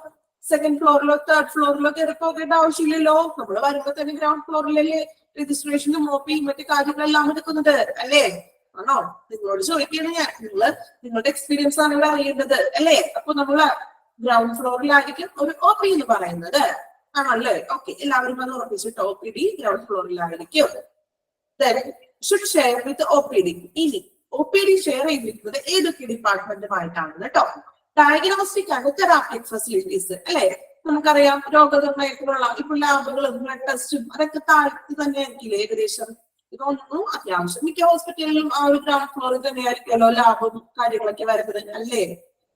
സെക്കൻഡ് ഫ്ലോറിലോ തേർഡ് ഫ്ലോറിലോ കയറി പോകേണ്ട ആവശ്യമില്ലല്ലോ. നമ്മൾ വരുമ്പോ തന്നെ ഗ്രൗണ്ട് ഫ്ലോറിലല്ലേ രജിസ്ട്രേഷനും OP മറ്റു കാര്യങ്ങളെല്ലാം എടുക്കുന്നത് അല്ലേ? ആണോ? നിങ്ങളോട് ചോദിക്കുകയാണ് ഞാൻ. നിങ്ങളുടെ എക്സ്പീരിയൻസ് ആണ് ഇവിടെ അറിയേണ്ടത് അല്ലേ? അപ്പൊ നമ്മള് ഗ്രൗണ്ട് ഫ്ലോറിലായിരിക്കും ഒരു OP എന്ന് പറയുന്നത് ആണല്ലേ? ഓക്കെ, എല്ലാവരും അത് ഉറപ്പിച്ചിട്ട് OPD ഗ്രൗണ്ട് ഫ്ലോറിലായിരിക്കും. Should share with OPD. ഇനി OPD ഷെയർ ചെയ്തിരിക്കുന്നത് ഏതൊക്കെ ഡിപ്പാർട്ട്മെന്റുമായിട്ടാണ് കേട്ടോ? ഡയഗ്നോസ്റ്റിക് ആൻഡ് തെറാപ്പിക് ഫെസിലിറ്റീസ് അല്ലെ? നമുക്കറിയാം രോഗനിർണയത്തിനുള്ള ഇപ്പോൾ ലാബുകളും ബ്ലഡ് ടെസ്റ്റും അതൊക്കെ താഴത്ത് തന്നെ ആയിരിക്കില്ലേ ഏകദേശം? ഇതൊന്നും അത്യാവശ്യം മിക്ക ഹോസ്പിറ്റലിലും ആ ഒരു ഗ്രൗണ്ട് ഫ്ലോറിൽ തന്നെ ആയിരിക്കുമല്ലോ ലാബും കാര്യങ്ങളൊക്കെ വരുന്നത് അല്ലേ?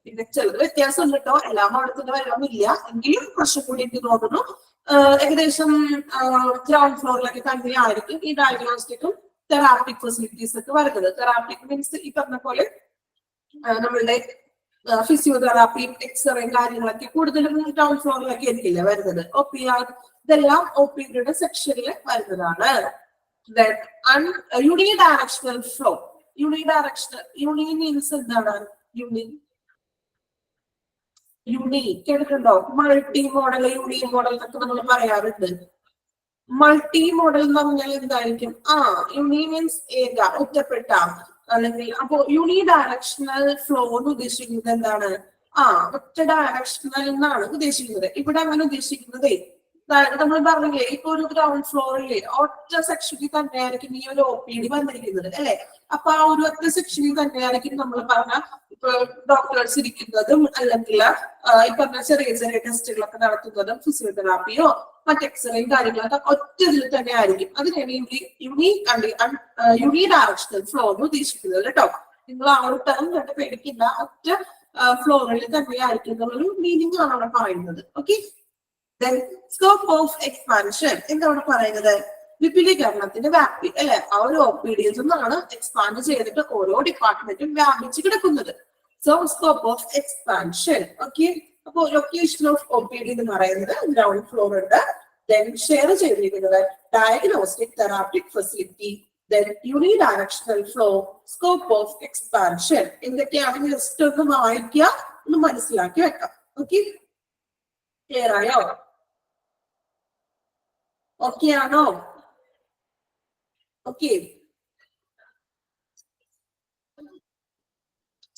പിന്നെ ചിലത് വ്യത്യാസം ഉണ്ട് കേട്ടോ, എല്ലാം അവിടെ തന്നെ വരണമെന്നില്ല. എങ്കിലും കുറച്ചും കൂടി എനിക്ക് തോന്നുന്നു ഏകദേശം ഗ്രൗണ്ട് ഫ്ലോറിലൊക്കെ തന്നെ ആയിരിക്കും ഈ ഡയഗ്നോസ്റ്റിക്കും തെറാപ്പിക് ഫെസിലിറ്റീസ് ഒക്കെ വരുന്നത്. തെറാപ്പിക് മീൻസ് ഈ പറഞ്ഞ പോലെ നമ്മളുടെ ഫിസിയോതെറാപ്പിയും എക്സ്റേയും കാര്യങ്ങളൊക്കെ കൂടുതലും ഗ്രൗണ്ട് ഫ്ലോറിലൊക്കെ ആയിരിക്കില്ല വരുന്നത്. OPR ഇതെല്ലാം OPDയുടെ സെക്ഷനിൽ വരുന്നതാണ്. Unidirectional flow. യൂണി മീൻസ് എന്താണ്? യൂണി കേട്ടിട്ടുണ്ടോ? മൾട്ടി മോഡൽ, യൂണി മോഡൽ എന്നൊക്കെ നമ്മൾ പറയാറുണ്ട്. മൾട്ടി മോഡൽ എന്ന് പറഞ്ഞാൽ എന്തായിരിക്കും? യൂണി മീൻസ് ഒറ്റപ്പെട്ട അല്ലെങ്കിൽ അപ്പോ യൂണി ഡയറക്ഷണൽ ഫ്ലോ എന്ന് ഉദ്ദേശിക്കുന്നത് എന്താണ്? ഒറ്റ ഡയറക്ഷണൽ എന്നാണ് ഉദ്ദേശിക്കുന്നത്. ഇവിടെ അങ്ങനെ ഉദ്ദേശിക്കുന്നതേ നമ്മൾ പറഞ്ഞില്ലേ ഇപ്പൊ ഒരു ഗ്രൗണ്ട് ഫ്ലോറിലെ ഒറ്റ സെക്ഷനിൽ തന്നെയായിരിക്കും ഈ ഒരു OPD വന്നിരിക്കുന്നത് അല്ലെ? അപ്പൊ ആ ഒരു ഒറ്റ സെക്ഷനിൽ തന്നെയായിരിക്കും നമ്മൾ പറഞ്ഞ ഇപ്പൊ ഡോക്ടേഴ്സ് ഇരിക്കുന്നതും അല്ലെങ്കിൽ ഈ പറഞ്ഞ ചെറിയ ചെറിയ ടെസ്റ്റുകളൊക്കെ നടത്തുന്നതും ഫിസിയോതെറാപ്പിയോ മറ്റ് എക്സ്റേയും കാര്യങ്ങളൊക്കെ ഒറ്റ ഇതിൽ തന്നെ ആയിരിക്കും. അതിനാണ് യൂണി ഡയറക്ഷണൽ ഫ്ലോ എന്ന് ഉദ്ദേശിക്കുന്നത് കേട്ടോ. നിങ്ങൾ ആ ഒരു ടേം കണ്ട് പേടിക്കില്ല. ഒറ്റ ഫ്ലോറിൽ തന്നെ ആയിരിക്കും എന്നുള്ളൊരു മീനിങ് ആണ് അവിടെ പറയുന്നത്. ഓക്കെ, സ്കോപ്പ് ഓഫ് എക്സ്പാൻഷൻ എന്താണ് പറയുന്നത്? വിപുലീകരണത്തിന്റെ വ്യാപ്തി അല്ലെ? ആ ഒരു OPDയിൽ നിന്നാണ് എക്സ്പാൻഡ് ചെയ്തിട്ട് ഓരോ ഡിപ്പാർട്ട്മെന്റും വ്യാപിച്ച് കിടക്കുന്നത്. So scope of expansion. Okay, അപ്പോ ലൊക്കേഷൻ ഓഫ് OPD എന്ന് പറയുന്നത് ഗ്രൗണ്ട് ഫ്ലോർ ഉണ്ട്. ദെൻ ഷെയർ ചെയ്തിരിക്കുന്നത് diagnostic therapeutic facility, then unidirectional flow, scope of expansion. എന്തൊക്കെയാണെന്ന് ജസ്റ്റ് ഒന്ന് വായിക്കുക, ഒന്ന് മനസ്സിലാക്കി വെക്കാം. ഓക്കെ, ക്ലിയർ ആയോ? ഓക്കെ ആണോ? ഓക്കെ,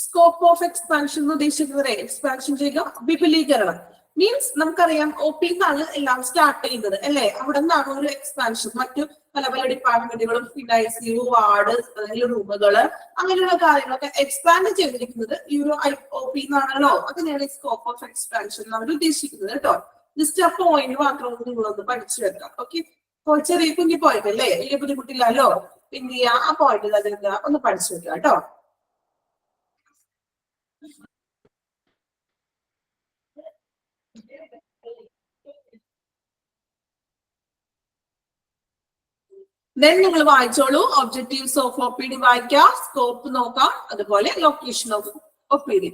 സ്കോപ്പ് ഓഫ് എക്സ്പാൻഷൻ എന്ന് ഉദ്ദേശിക്കുന്നത് എക്സ്പാൻഷൻ ചെയ്യുക, വിപുലീകരണം മീൻസ് നമുക്കറിയാം OP എന്നാണ് എല്ലാം സ്റ്റാർട്ട് ചെയ്യുന്നത് അല്ലെ? അവിടെ നിന്നാണ് ഒരു എക്സ്പാൻഷൻ മറ്റു പല പല ഡിപ്പാർട്ട്മെന്റുകളും പിന്നെ ICU, വാർഡ്, റൂമുകള് അങ്ങനെയുള്ള കാര്യങ്ങളൊക്കെ എക്സ്പാൻഡ് ചെയ്തിരിക്കുന്നത് ഈ ഒരു OP എന്നാണല്ലോ. അതിനെയാണ് സ്കോപ്പ് ഓഫ് എക്സ്പാൻഷൻ നമ്മൾ ഉദ്ദേശിക്കുന്നത് കേട്ടോ. ജസ്റ്റ് ആ പോയിന്റ് മാത്രം നിങ്ങളൊന്ന് പഠിച്ചു വെക്കാം. ഓക്കെ, ചെറിയ കുഞ്ഞു പോയിന്റ് അല്ലേ, വലിയ ബുദ്ധിമുട്ടില്ലല്ലോ. പിന്നെ ആ പോയിന്റ് അതെന്താ ഒന്ന് പഠിച്ചു വെക്കുക കേട്ടോ. ദെൻ നിങ്ങൾ വായിച്ചോളൂ. ഒബ്ജക്റ്റീവ്സ് ഓഫ് OPD വായിക്കാം, സ്കോപ്പ് നോക്കാം, അതുപോലെ ലൊക്കേഷൻ ഓഫ് OPD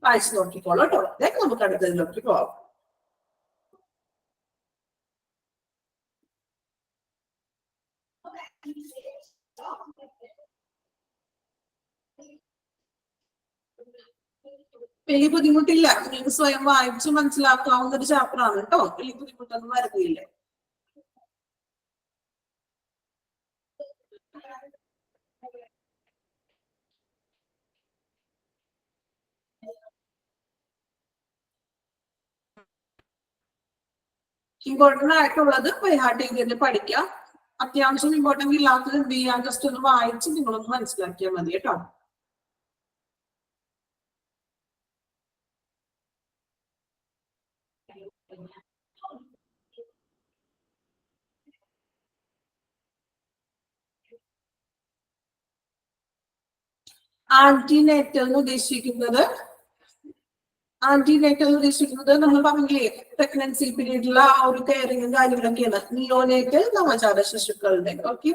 വായിച്ചു നോക്കിക്കോളൂ കേട്ടോ. ദെൻ നമുക്ക് അടുത്തതിലേക്ക് പോവാം. വലിയ ബുദ്ധിമുട്ടില്ല, നിങ്ങൾക്ക് സ്വയം വായിച്ച് മനസ്സിലാക്കാവുന്ന ഒരു ചാപ്റ്റർ ആണ് കേട്ടോ. വലിയ ബുദ്ധിമുട്ടൊന്നും വരുന്നില്ല. ഇമ്പോർട്ടന്റ് ആയിട്ടുള്ളത് ബൈഹാർട്ട് ചെയ്ത് പഠിക്കാം. അത്യാവശ്യം ഇമ്പോർട്ടന്റ് ഇല്ലാത്തത് എന്ത് ചെയ്യാൻ ജസ്റ്റ് ഒന്ന് വായിച്ച് നിങ്ങളൊന്ന് മനസ്സിലാക്കിയാൽ മതി കേട്ടോ. ആന്റിനേറ്റൽ എന്ന് ഉദ്ദേശിക്കുന്നത് നമ്മൾ പറഞ്ഞില്ലേ പ്രഗ്നൻസി പീരീഡിലുള്ള ആ ഒരു കെയറിങ്ങും കാര്യങ്ങളൊക്കെയാണ്. നിയോനേറ്റൽ നവജാത ശിശുക്കളുടെ. ഓക്കെ,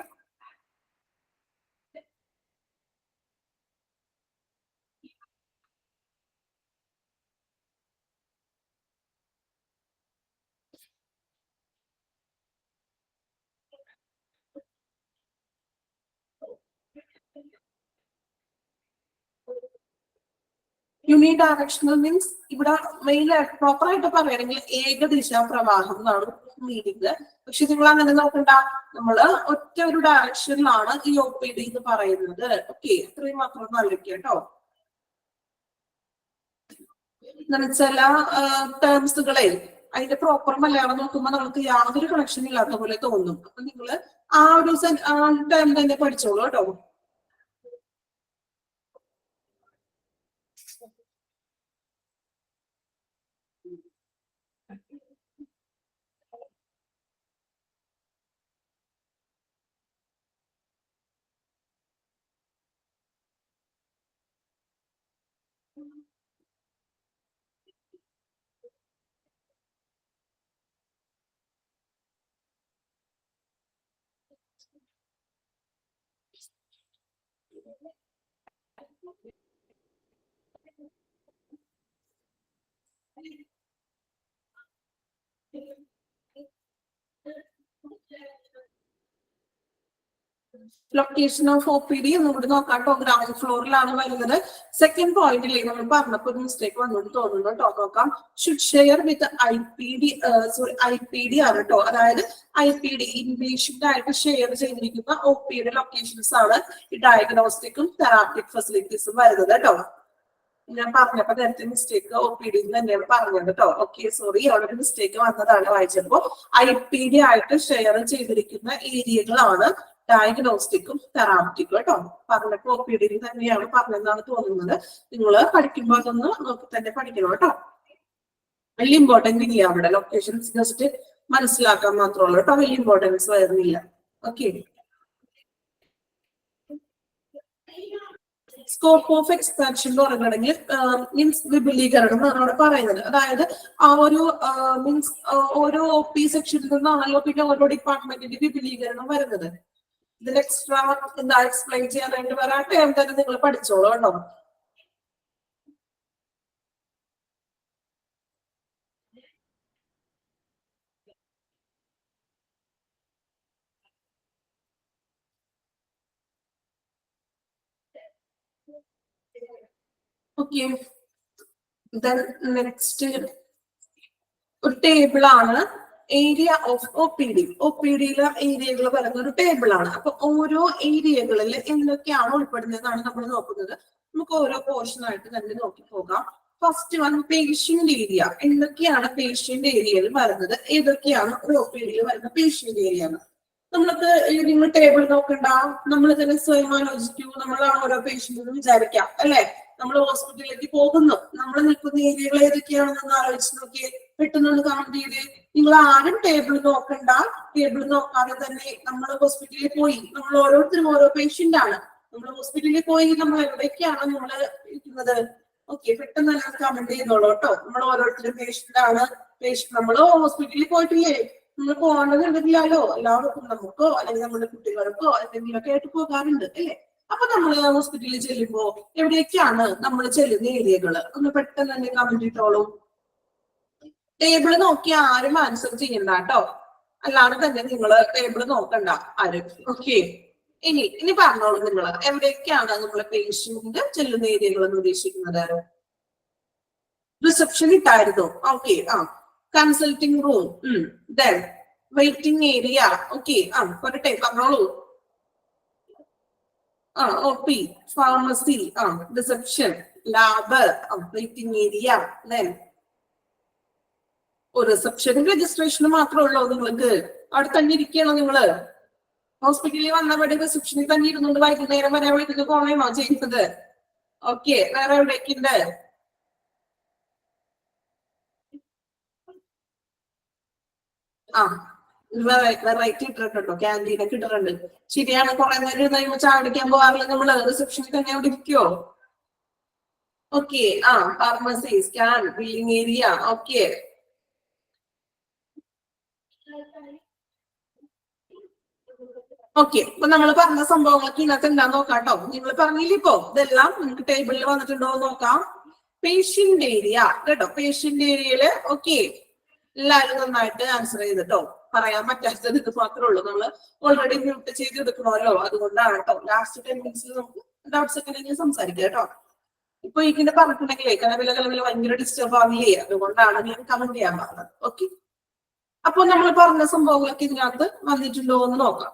യൂണിഡയറക്ഷണൽ മീൻസ് ഇവിടെ മെയിൻ പ്രോപ്പർ ആയിട്ട് പറയുകയാണെങ്കിൽ ഏകദിശ പ്രവാഹം എന്നാണ് മീനിങ്. പക്ഷെ നിങ്ങൾ അങ്ങനെ നോക്കണ്ട, നമ്മള് ഒറ്റ ഒരു ഡയറക്ഷനിലാണ് ഈ OPD എന്ന് പറയുന്നത്. ഓക്കെ, അത്രയും മാത്രം ആലോചിക്കുക കേട്ടോ. ചില ടേംസുകളെ അതിന്റെ പ്രോപ്പർ മലയാളം നോക്കുമ്പോൾ നമുക്ക് യാതൊരു കണക്ഷൻ ഇല്ലാത്ത പോലെ തോന്നും. അപ്പൊ നിങ്ങള് ആ ഒരു ടേം തന്നെ പഠിച്ചോളൂ കേട്ടോ. ലൊക്കേഷൻ ഓഫ് OPD ഒന്നുകൂടി നോക്കാട്ടോ. ഗ്രൗണ്ട് ഫ്ലോറിലാണ് വരുന്നത്. സെക്കൻഡ് പോയിന്റിൽ നമ്മൾ പറഞ്ഞപ്പോ ഒരു മിസ്റ്റേക്ക് വന്നോട്ട് തോന്നുന്നു കേട്ടോ. നോക്കാം. ഷുഡ് ഷെയർ വിത്ത് IPD ആണ് കേട്ടോ. അതായത് IPD ഇൻപേഷ്യന്റ് ആയിട്ട് ഷെയർ ചെയ്തിരിക്കുന്ന OPD ലൊക്കേഷൻസ് ആണ് ഈ ഡയഗ്നോസ്റ്റിക്കും തെറാപ്റ്റിക് ഫെസിലിറ്റീസും വരുന്നത് കേട്ടോ. ഞാൻ പറഞ്ഞപ്പോ നേരത്തെ മിസ്റ്റേക്ക് OPD തന്നെയാണ് പറഞ്ഞത് കേട്ടോ. ഓക്കെ, സോറി, അവിടെ ഒരു മിസ്റ്റേക്ക് വന്നതാണ് വായിച്ചപ്പോ. IPD ആയിട്ട് ഷെയർ ചെയ്തിരിക്കുന്ന ഏരിയകളാണ് ഡയഗ്നോസ്റ്റിക്കും തെറാപ്റ്റിക്കും കേട്ടോ. പറഞ്ഞപ്പോ OPD തന്നെയാണ് പറഞ്ഞതെന്നാണ് തോന്നുന്നത്. നിങ്ങൾ പഠിക്കുമ്പോൾ അതൊന്ന് നോക്കി തന്നെ പഠിക്കണം കേട്ടോ. വലിയ ഇമ്പോർട്ടൻസ് ഇല്ല അവിടെ. ലൊക്കേഷൻസ് ജസ്റ്റ് മനസ്സിലാക്കാൻ മാത്രമേ കേട്ടോ. വലിയ ഇമ്പോർട്ടൻസ് വരുന്നില്ല. ഓക്കെ, സ്കോപ്പ് ഓഫ് എക്സ്പാൻഷൻ എന്ന് പറയുകയാണെങ്കിൽ മീൻസ് വിപുലീകരണം എന്നാണ് അവിടെ പറയുന്നത്. അതായത് ആ ഒരു മീൻസ് ഓരോ OP സെക്ഷനിൽ നിന്നാണല്ലോ പിന്നെ ഓരോ ഡിപ്പാർട്ട്മെന്റിന്റെ വിപുലീകരണം വരുന്നത്. ഇതിൽ എക്സ്ട്രാ എന്താ എക്സ്പ്ലെയിൻ ചെയ്യാനായിട്ട് വരാട്ടെ എന്തായാലും നിങ്ങൾ പഠിച്ചോളൂ കേട്ടോ. ഓക്കെ, നെക്സ്റ്റ് ഒരു ടേബിൾ ആണ്. ഏരിയ ഓഫ് OPD-യിലെ ഏരിയകൾ പറയുന്ന ഒരു ടേബിൾ ആണ്. അപ്പൊ ഓരോ ഏരിയകളിൽ എന്തൊക്കെയാണ് ഉൾപ്പെടുന്നതെന്നാണ് നമ്മൾ നോക്കുന്നത്. നമുക്ക് ഓരോ പോർഷൻ ആയിട്ട് തന്നെ നോക്കി പോകാം. First one patient area. എന്തൊക്കെയാണ് പേഷ്യന്റ് ഏരിയയിൽ വരുന്നത്, ഏതൊക്കെയാണ് ഒരു OPD-യിൽ വരുന്ന പേഷ്യന്റ് ഏരിയ ആണ്. നമ്മൾക്ക് നിങ്ങൾ ടേബിൾ നോക്കണ്ട, നമ്മൾ തന്നെ സ്വയം ആലോചിക്കൂ. നമ്മളാണ് ഓരോ പേഷ്യന്റ് എന്ന് വിചാരിക്കാം അല്ലെ. നമ്മൾ ഹോസ്പിറ്റലിലേക്ക് പോകുന്നു, നമ്മൾ നിൽക്കുന്ന ഏരിയകൾ ഏതൊക്കെയാണെന്ന് ആലോചിച്ച് നോക്കിയേ. പെട്ടെന്ന് കമന്റ് ചെയ്തേ. നിങ്ങൾ ആരും ടേബിൾ നോക്കണ്ട. ടേബിൾ നോക്കാതെ തന്നെ നമ്മൾ ഹോസ്പിറ്റലിൽ പോയി, നമ്മൾ ഓരോരുത്തരും ഓരോ പേഷ്യന്റ് ആണ്. നമ്മൾ ഹോസ്പിറ്റലിൽ പോയി നമ്മൾ എവിടേക്കാണ് നമ്മൾ ഇരിക്കുന്നത്? ഓക്കെ, പെട്ടെന്ന് തന്നെ കമന്റ് ചെയ്തോളൂ കേട്ടോ. നമ്മൾ ഓരോരുത്തരും പേഷ്യന്റ് ആണ്. നമ്മൾ ഹോസ്പിറ്റലിൽ പോയിട്ടില്ലേ? നമ്മൾ പോകണമെന്നില്ലല്ലോ. എല്ലാവർക്കും നമുക്കോ അല്ലെങ്കിൽ നമ്മുടെ കുട്ടികൾക്കോ എന്തെങ്കിലുമൊക്കെ ആയിട്ട് പോകാറുണ്ട് അല്ലേ? അപ്പൊ നമ്മൾ ഹോസ്പിറ്റലിൽ ചെല്ലുമ്പോ എവിടേക്കാണ് നമ്മൾ ചെല്ലുന്ന ഏരിയകള്? ഒന്ന് പെട്ടെന്ന് തന്നെ കമന്റ് ചെയ്തോളൂ. ടേബിള് നോക്കി ആരും ആൻസർ ചെയ്യണ്ട കേട്ടോ. അല്ലാതെ തന്നെ നിങ്ങൾ ടേബിള് നോക്കണ്ട ആരും. ഓക്കെ, ഇനി പറഞ്ഞോളൂ, നിങ്ങൾ എവിടേക്കാണ് നമ്മളെ പേഷ്യന്റ് ചെല്ലുന്ന ഏരിയകൾ എന്ന് ഉദ്ദേശിക്കുന്നത്? റിസപ്ഷൻ ഇട്ടായിരുന്നു. Okay, consulting room, then waiting area. Okay, പറട്ടെ, പറഞ്ഞോളൂ. OP, pharmacy, reception, lab, waiting area. Then റിസപ്ഷനും രജിസ്ട്രേഷനും മാത്രമേ ഉള്ളൂ നിങ്ങൾക്ക്? അവിടെ തന്നെ ഇരിക്കണോ നിങ്ങള്? ഹോസ്പിറ്റലിൽ വന്നവിടെ റിസപ്ഷനിൽ തന്നെ ഇരുന്നുകൊണ്ട് വൈകുന്നേരം വരെ വീട്ടിൽ പോകണോ ചെയ്യുന്നത്? ഓക്കെ, വേറെ എവിടേക്കുണ്ട്? വെറൈറ്റി ഇട്ടിട്ടുണ്ടോ? ക്യാൻറ്റീനൊക്കെ ഇട്ടിട്ടുണ്ട്. ശരിയാണ്, കുറെ നേരം കഴിയുമ്പോൾ ചാടിക്കാൻ പോകാറില്ല നമ്മള്? റിസപ്ഷനിൽ തന്നെ അവിടെ ഇരിക്കുവോ? Okay, pharmacy, scan, billing area. Okay, ഇപ്പൊ നമ്മൾ പറഞ്ഞ സംഭവങ്ങളൊക്കെ ഇതിനകത്ത് എന്താന്ന് നോക്കാട്ടോ. നിങ്ങൾ പറഞ്ഞില്ല ഇപ്പൊ ഇതെല്ലാം നിങ്ങൾക്ക് ടേബിളിൽ വന്നിട്ടുണ്ടോ എന്ന് നോക്കാം. പേഷ്യന്റ് ഏരിയ കേട്ടോ. പേഷ്യന്റ് ഏരിയയില് ഓക്കെ, എല്ലാവരും നന്നായിട്ട് ആൻസർ ചെയ്തിട്ടോ. പറയാൻ പറ്റാത്തത് ഇത് മാത്രമേ ഉള്ളൂ. നമ്മൾ ഓൾറെഡി മ്യൂട്ട് ചെയ്ത് എടുക്കണമല്ലോ, അതുകൊണ്ടാണ് കേട്ടോ. ലാസ്റ്റ് 10 മിനിറ്റ്സിൽ നമുക്ക് ഡൗട്ട്സ് ഒക്കെ ഉണ്ടെങ്കിൽ സംസാരിക്കാം കേട്ടോ. ഇപ്പൊ ഇതിന്റെ പറഞ്ഞിട്ടുണ്ടെങ്കിലേ കലവില ഭയങ്കര ഡിസ്റ്റർബ് ആവില്ലേ, അതുകൊണ്ടാണ് ഞാൻ കമന്റ് ചെയ്യാൻ പറഞ്ഞത്. ഓക്കെ, അപ്പൊ നമ്മൾ പറഞ്ഞ സംഭവങ്ങളൊക്കെ ഇതിനകത്ത് വന്നിട്ടുണ്ടോ എന്ന് നോക്കാം.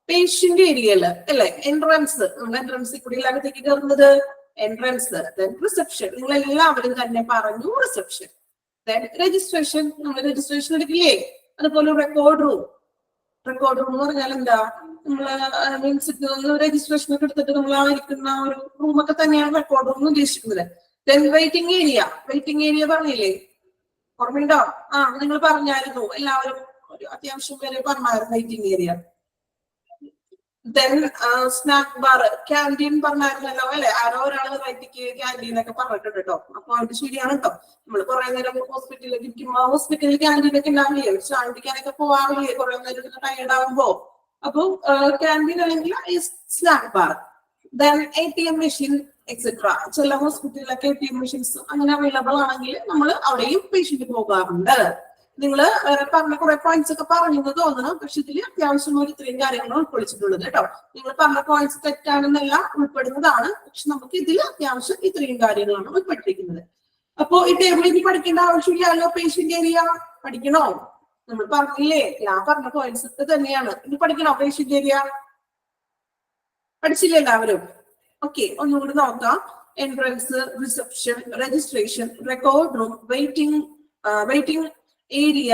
പേഷ്യന്റ് ഏരിയയില് അല്ലെ, എൻട്രൻസ്, നമ്മൾ എൻട്രൻസിൽ കൂടി അകത്തേക്ക് കയറുന്നത് എൻട്രൻസ്. ദെൻ റിസപ്ഷൻ, നിങ്ങൾ എല്ലാവരും തന്നെ പറഞ്ഞു റിസപ്ഷൻ. ദെൻ രജിസ്ട്രേഷൻ, നമ്മൾ രജിസ്ട്രേഷൻ എടുക്കില്ലേ? അതുപോലെ റെക്കോർഡ് റൂം. റെക്കോർഡ് റൂം എന്ന് പറഞ്ഞാൽ എന്താ? നമ്മള് മീൻസ് രജിസ്ട്രേഷൻ ഒക്കെ എടുത്തിട്ട് നമ്മൾ ഇരിക്കുന്ന ഒരു റൂമൊക്കെ തന്നെയാണ് റെക്കോർഡ് റൂം ഉദ്ദേശിക്കുന്നത്. Then waiting area. Waiting area പറഞ്ഞില്ലേ? ഓർമ്മയുണ്ടോ? നിങ്ങൾ പറഞ്ഞായിരുന്നു, എല്ലാവരും ഒരു അത്യാവശ്യം പേര് പറഞ്ഞായിരുന്നു waiting area. Then snack bar, canteen പറഞ്ഞായിരുന്നല്ലോ അല്ലെ? ആരോ ഒരാൾ വെറൈറ്റിക്ക് ക്യാൻറ്റീൻ ഒക്കെ പറഞ്ഞിട്ടുണ്ട് കേട്ടോ. അപ്പൊ അത് ശരിയാണ് കേട്ടോ. നമ്മൾ കുറെ നേരം ഹോസ്പിറ്റലിലേക്ക് ഇരിക്കുമ്പോ ഹോസ്പിറ്റലിൽ ക്യാൻറ്റീൻ ഒക്കെ ഉണ്ടാവില്ലേ? ചാണ്ടിക്കാനൊക്കെ പോവാറില്ലേ കുറെ നേരം ടയർഡ് ആകുമ്പോ? അപ്പൊ ക്യാൻറ്റീൻ അല്ലെങ്കിൽ snack bar. Then ATM machine etcetera. ചില ഹോസ്പിറ്റലിലൊക്കെ ATM മെഷീൻസ് അങ്ങനെ അവൈലബിൾ ആണെങ്കിൽ നമ്മൾ അവിടെയും പേഷ്യന്റ് പോകാറുണ്ട്. നിങ്ങൾ പറഞ്ഞ കുറെ പോയിന്റ്സ് ഒക്കെ പറഞ്ഞു തോന്നണം, പക്ഷെ ഇതിൽ അത്യാവശ്യം ഒരു ഇത്രയും കാര്യങ്ങൾ ഉൾക്കൊള്ളിച്ചിട്ടുള്ളത് കേട്ടോ. നിങ്ങൾ പറഞ്ഞ പോയിന്റ്സ് തെറ്റാണെന്നല്ല, ഉൾപ്പെടുന്നതാണ്. പക്ഷെ നമുക്ക് ഇതിൽ അത്യാവശ്യം ഇത്രയും കാര്യങ്ങളാണ് ഉൾപ്പെട്ടിരിക്കുന്നത്. അപ്പൊ ഈ ടേബിൾ ഇനി പഠിക്കേണ്ട ആവശ്യമില്ലല്ലോ. പേഷ്യന്റ് ഏരിയ പഠിക്കണോ? നമ്മൾ പറഞ്ഞില്ലേ, ഞാൻ പറഞ്ഞ പോയിന്റ്സ് ഒക്കെ തന്നെയാണ്. ഇനി പഠിക്കണോ പേഷ്യന്റ് ഏരിയ? പഠിച്ചില്ലേ എല്ലാവരും? ഓക്കെ, ഒന്നുകൂടി നോക്കാം. Entrance, reception, registration, record room, waiting area,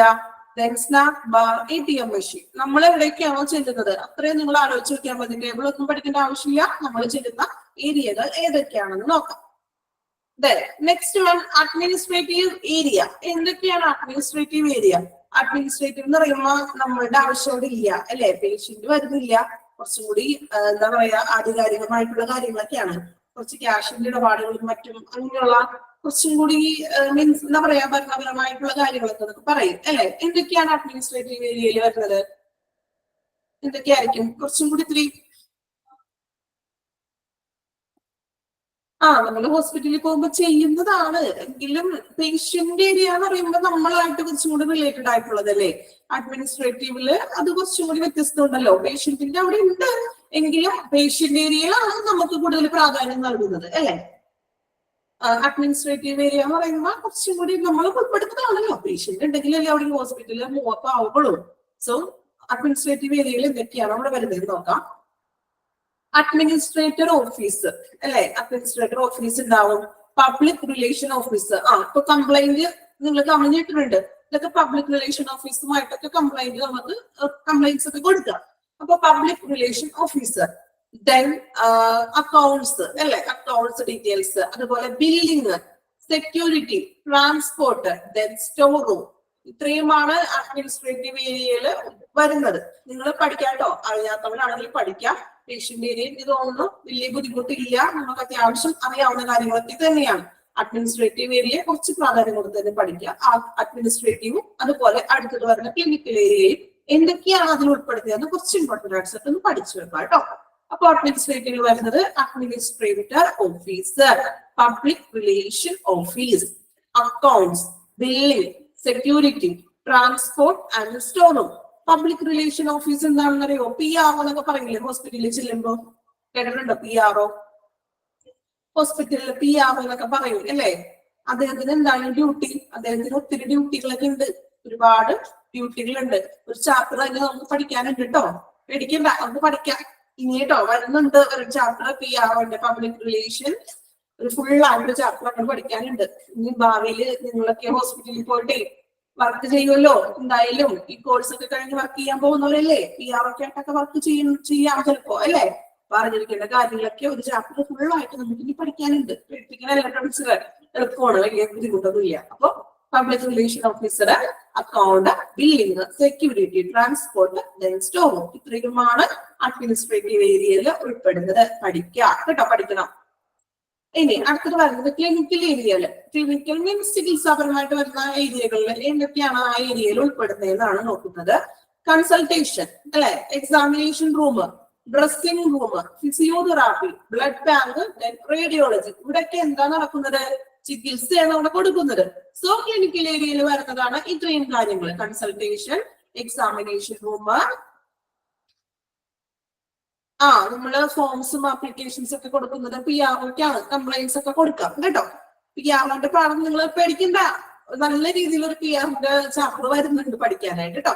then snack bar, ATM machine. നമ്മൾ എവിടേക്കാണോ ചെല്ലുന്നത് അത്രയും നിങ്ങൾ ആലോചിച്ച് നോക്കിയാൽ മതി. ടേബിൾ ഒന്നും പഠിക്കേണ്ട ആവശ്യമില്ല. നമ്മൾ ചെല്ലുന്ന ഏരിയകൾ ഏതൊക്കെയാണെന്ന് നോക്കാം. Next one, administrative area. എന്തൊക്കെയാണ് അഡ്മിനിസ്ട്രേറ്റീവ് ഏരിയ? അഡ്മിനിസ്ട്രേറ്റീവ് എന്ന് പറയുമ്പോൾ നമ്മളുടെ ആവശ്യമില്ല അല്ലെ? പേഷ്യന്റ് വരുന്നില്ല, കുറച്ചും കൂടി എന്താ പറയാ ആധികാരികമായിട്ടുള്ള കാര്യങ്ങളൊക്കെയാണ്. കുറച്ച് ക്യാഷിന്റെ ഇടപാടുകളും മറ്റും അങ്ങനെയുള്ള കുറച്ചും കൂടി മീൻസ് എന്താ പറയാ ഭരണപരമായിട്ടുള്ള കാര്യങ്ങളൊക്കെ നമുക്ക് പറയും അല്ലെ? എന്തൊക്കെയാണ് അഡ്മിനിസ്ട്രേറ്റീവ് ഏരിയയിൽ വരുന്നത്? എന്തൊക്കെയായിരിക്കും? കുറച്ചും കൂടി ഇത്തിരി നമ്മൾ ഹോസ്പിറ്റലിൽ പോകുമ്പോൾ ചെയ്യുന്നതാണ്. എങ്കിലും പേഷ്യന്റ് ഏരിയ എന്ന് പറയുമ്പോൾ നമ്മളായിട്ട് കുറച്ചും കൂടി റിലേറ്റഡ് ആയിട്ടുള്ളതല്ലേ? അഡ്മിനിസ്ട്രേറ്റീവില് അത് കുറച്ചും കൂടി വ്യത്യസ്തമുണ്ടല്ലോ. പേഷ്യന്റിന്റെ അവിടെ ഉണ്ട്, എങ്കിലും പേഷ്യന്റ് ഏരിയയിലാണ് നമുക്ക് കൂടുതൽ പ്രാധാന്യം നൽകുന്നത് അല്ലെ? അഡ്മിനിസ്ട്രേറ്റീവ് ഏരിയ എന്ന് പറയുമ്പോൾ കുറച്ചും കൂടി നമ്മൾ ഉൾപ്പെടുത്തുന്നതാണല്ലോ. പേഷ്യന്റ് ഉണ്ടെങ്കിലല്ലേ അവിടെ ഹോസ്പിറ്റലിൽ മൂവപ്പ് ആവുള്ളൂ. സോ അഡ്മിനിസ്ട്രേറ്റീവ് ഏരിയയിൽ എന്തൊക്കെയാണ് അവിടെ വരുന്നത് നോക്കാം. അഡ്മിനിസ്ട്രേറ്റർ ഓഫീസ് അല്ലെ? അഡ്മിനിസ്ട്രേറ്റർ ഓഫീസ് ഉണ്ടാവും. Public relation office. ഇപ്പൊ കംപ്ലൈന്റ് നിങ്ങൾ കമ്മിഞ്ഞിട്ടുണ്ട്. ഇതൊക്കെ പബ്ലിക് റിലേഷൻ ഓഫീസുമായിട്ടൊക്കെ കംപ്ലൈന്റ്സ് ഒക്കെ കൊടുക്കുക. അപ്പൊ public relation officer. Then accounts അല്ലെ? Accounts details. അതുപോലെ billing, security, transport, then store room. ഇത്രയുമാണ് അഡ്മിനിസ്ട്രേറ്റീവ് ഏരിയയിൽ വരുന്നത്. നിങ്ങൾ പഠിക്കാട്ടോ, അറിയാത്തവരാണെങ്കിൽ പഠിക്കാം. പേഷ്യന്റ് ഏരിയയിൽ ഇതൊന്നും വലിയ ബുദ്ധിമുട്ടില്ല, നമുക്ക് അത്യാവശ്യം അറിയാവുന്ന കാര്യങ്ങളൊക്കെ തന്നെയാണ്. അഡ്മിനിസ്ട്രേറ്റീവ് ഏരിയ കുറച്ച് പ്രാധാന്യം കൊടുത്ത് തന്നെ പഠിക്കാം. അഡ്മിനിസ്ട്രേറ്റീവും അതുപോലെ അടുത്തത് വരുന്ന ക്ലിനിക്കൽ ഏരിയയും എന്തൊക്കെയാണ് അതിൽ ഉൾപ്പെടുത്തിയത് കുറച്ച് ഇമ്പോർട്ടന്റ് ആയിട്ട് ഒന്ന് പഠിച്ചു വെക്കാം കേട്ടോ. അപ്പൊ അഡ്മിനിസ്ട്രേറ്റീവ് വരുന്നത് administrator officer, public relation office, accounts, billing, security, transport and സ്റ്റോറും. പബ്ലിക് റിലേഷൻ ഓഫീസ് എന്താണെന്ന് അറിയോ? PR എന്നൊക്കെ പറയില്ലേ ഹോസ്പിറ്റലിൽ ചെല്ലുമ്പോ? കേട്ടിട്ടുണ്ടോ PR? ഹോസ്പിറ്റലിൽ PR എന്നൊക്കെ പറയും അല്ലേ? അദ്ദേഹത്തിന് എന്താണ് ഡ്യൂട്ടി? അദ്ദേഹത്തിന് ഒത്തിരി ഡ്യൂട്ടികളൊക്കെ ഉണ്ട്, ഒരുപാട് ഡ്യൂട്ടികളുണ്ട്. ഒരു ചാപ്റ്റർ തന്നെ നമുക്ക് പഠിക്കാനുണ്ട് കേട്ടോ, പേടിക്കണ്ട, നമുക്ക് പഠിക്കാം ഇനി കേട്ടോ. വരുന്നുണ്ട് ഒരു ചാപ്റ്റർ PR ഉണ്ട്, പബ്ലിക് റിലേഷൻ, ഒരു ഫുൾ ആയിട്ട് ചാപ്റ്റർ നമ്മൾ പഠിക്കാനുണ്ട്. ഇനി ഭാവിയിൽ നിങ്ങളൊക്കെ ഹോസ്പിറ്റലിൽ പോയിട്ട് വർക്ക് ചെയ്യുമല്ലോ, എന്തായാലും ഈ കോഴ്സ് ഒക്കെ കഴിഞ്ഞ് വർക്ക് ചെയ്യാൻ പോകുന്നവരല്ലേ, PR ഒക്കെ ആയിട്ടൊക്കെ വർക്ക് ചെയ്യാം ചിലപ്പോ അല്ലേ? പറഞ്ഞിരിക്കേണ്ട കാര്യങ്ങളൊക്കെ ഒരു ചാപ്റ്റർ ഫുൾ ആയിട്ട് നമുക്ക് ഇനി പഠിക്കാനുണ്ട്. പേടിപ്പിക്കുന്ന ഇലക്ട്രോണിക്സ് എളുപ്പമാണ്, വലിയ ബുദ്ധിമുട്ടൊന്നുമില്ല. അപ്പൊ public relation officer, account, billing, security, transport, സ്റ്റോറും, ഇത്രയുമാണ് അഡ്മിനിസ്ട്രേറ്റീവ് ഏരിയയിൽ ഉൾപ്പെടുന്നത്. പഠിക്കാം കേട്ടോ, പഠിക്കണം. ഇനി അടുത്തത് വരുന്നത് ക്ലിനിക്കൽ ഏരിയയില്. ക്ലിനിക്കൽ മീൻസ് ചികിത്സാപരമായിട്ട് വരുന്ന ഏരിയകളിൽ എന്തൊക്കെയാണ് ആ ഏരിയയിൽ ഉൾപ്പെടുന്നതെന്നാണ് നോക്കുന്നത്. കൺസൾട്ടേഷൻ അല്ലെ, examination room, dressing room, physiotherapy, blood bank, radiology, ഇവിടെയൊക്കെ എന്താ നടക്കുന്നത്? ചികിത്സയാണ് അവിടെ കൊടുക്കുന്നത്. സോ ക്ലിനിക്കൽ ഏരിയയിൽ വരുന്നതാണ് ഇത്രയും കാര്യങ്ങൾ: കൺസൾട്ടേഷൻ, എക്സാമിനേഷൻ റൂം, നമ്മള് ഫോംസും ആപ്ലിക്കേഷൻസ് ഒക്കെ കൊടുക്കുന്നത് PR-ക്കാണ്. കംപ്ലൈന്റ്സ് ഒക്കെ കൊടുക്കാം കേട്ടോ. PR-ന്റെ പാഠം നിങ്ങൾ പേടിക്കണ്ട, നല്ല രീതിയിൽ ഒരു PR-ന്റെ ചാപ്റ്റർ വരുന്നുണ്ട് പഠിക്കാനായിട്ട് കേട്ടോ.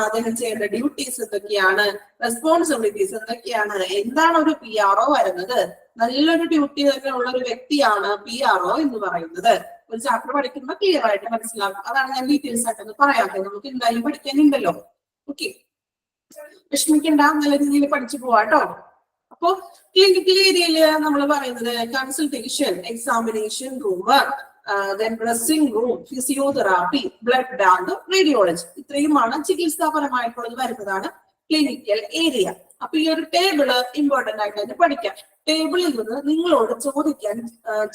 അദ്ദേഹം ചെയ്യേണ്ട ഡ്യൂട്ടീസ് എന്തൊക്കെയാണ്, റെസ്പോൺസിബിലിറ്റീസ് എന്തൊക്കെയാണ്, എന്താണ് ഒരു PRO വരുന്നത്, നല്ലൊരു ഡ്യൂട്ടി തന്നെ ഉള്ള ഒരു വ്യക്തിയാണ് PRO എന്ന് പറയുന്നത്. ഒരു ചാപ്റ്റർ പഠിക്കുമ്പോൾ ക്ലിയർ ആയിട്ട് മനസ്സിലാക്കും. അതാണ് ഞാൻ ഡീറ്റെയിൽസ് ആയിട്ടൊന്ന് പറയാത്തത്, നമുക്ക് എന്തായാലും പഠിക്കാനുണ്ടല്ലോ. ഓക്കെ, വിഷമിക്കണ്ട, നല്ല രീതിയിൽ പഠിച്ചു പോവാട്ടോ. അപ്പൊ ക്ലിനിക്കൽ ഏരിയയില് നമ്മൾ പറയുന്നത് consultation, examination room, dressing room, physiotherapy, blood bank, radiology, ഇത്രയുമാണ് ചികിത്സാപരമായിട്ടുള്ളത് വരുന്നതാണ് ക്ലിനിക്കൽ ഏരിയ. അപ്പൊ ഈ ഒരു ടേബിള് ഇമ്പോർട്ടന്റ് ആയിട്ട് തന്നെ പഠിക്കാം. ടേബിളിൽ നിന്ന് നിങ്ങളോട് ചോദിക്കാൻ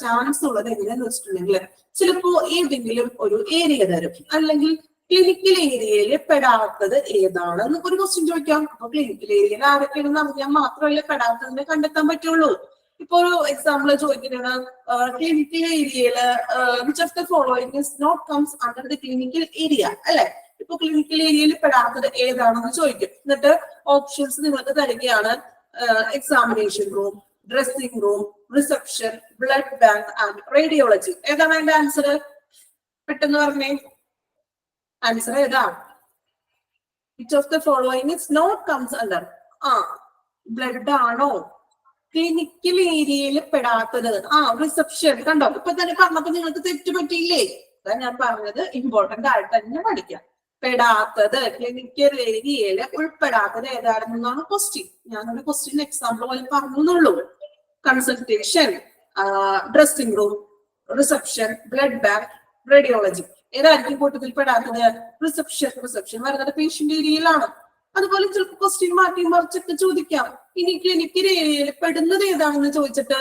ചാൻസ് ഉള്ളത് എങ്ങനെയാന്ന് വെച്ചിട്ടുണ്ടെങ്കിൽ ചിലപ്പോ ഏതെങ്കിലും ഒരു ഏരിയ തരും, അല്ലെങ്കിൽ ക്ലിനിക്കൽ ഏരിയയിൽ പെടാത്തത് ഏതാണെന്ന് ഒരു ക്വസ്റ്റ്യൻ ചോദിക്കാം. അപ്പൊ ക്ലിനിക്കൽ ഏരിയയിൽ ആരൊക്കെയാണെന്ന് അറിയാൻ മാത്രമല്ലേ പെടാത്തതിനെ കണ്ടെത്താൻ പറ്റുള്ളൂ. ഇപ്പൊ ഒരു എക്സാമ്പിൾ ചോദിക്കുന്നത് ക്ലിനിക്കൽ ഏരിയയില് which of the following is not comes under the clinical area അല്ലെ? ഇപ്പൊ ക്ലിനിക്കൽ ഏരിയയിൽ പെടാത്തത് ഏതാണെന്ന് ചോദിക്കും. എന്നിട്ട് ഓപ്ഷൻസ് നിങ്ങൾക്ക് തരികയാണ്: examination room, dressing room, reception, blood bank and radiology. ഏതാണ് അതിന്റെ ആൻസർ? പെട്ടെന്ന് പറഞ്ഞേ, ആൻസർ ഏതാ? Which of the following is not comes under. Blood ആണോ ക്ലിനിക്കൽ ഏരിയയിൽ പെടാത്തത്? റിസപ്ഷൻ. കണ്ടോ, ഇപ്പൊ തന്നെ പറഞ്ഞപ്പോ നിങ്ങൾക്ക് തെറ്റ് പറ്റിയില്ലേ? അതാ ഞാൻ പറഞ്ഞത്, ഇമ്പോർട്ടന്റ് ആയിട്ട് തന്നെ പഠിക്കാം. പെടാത്തത്, ക്ലിനിക്കൽ ഏരിയയിൽ ഉൾപ്പെടാത്തത് ഏതാണെന്നാണ് ക്വസ്റ്റ്യൻ. ഞാനൊരു ക്വസ്റ്റ്യൻ എക്സാമ്പിൾ പോലെ പറഞ്ഞുള്ളൂ. Consultation, dressing room, reception, blood bank, radiology. ഏതായിരിക്കും കൂട്ടത്തിൽ പെടാത്തത്? റിസപ്ഷൻ. റിസപ്ഷൻ വരുന്നത് പേഷ്യന്റ് ഏരിയയിലാണ്. അതുപോലെ ചിലപ്പോൾ ക്വസ്റ്റ്യൻ മാറ്റി മറിച്ചൊക്കെ ചോദിക്കാം. ഇനി ക്ലിനിക്കൽ ഏരിയയിൽ പെടുന്നത് ഏതാണെന്ന് ചോദിച്ചിട്ട്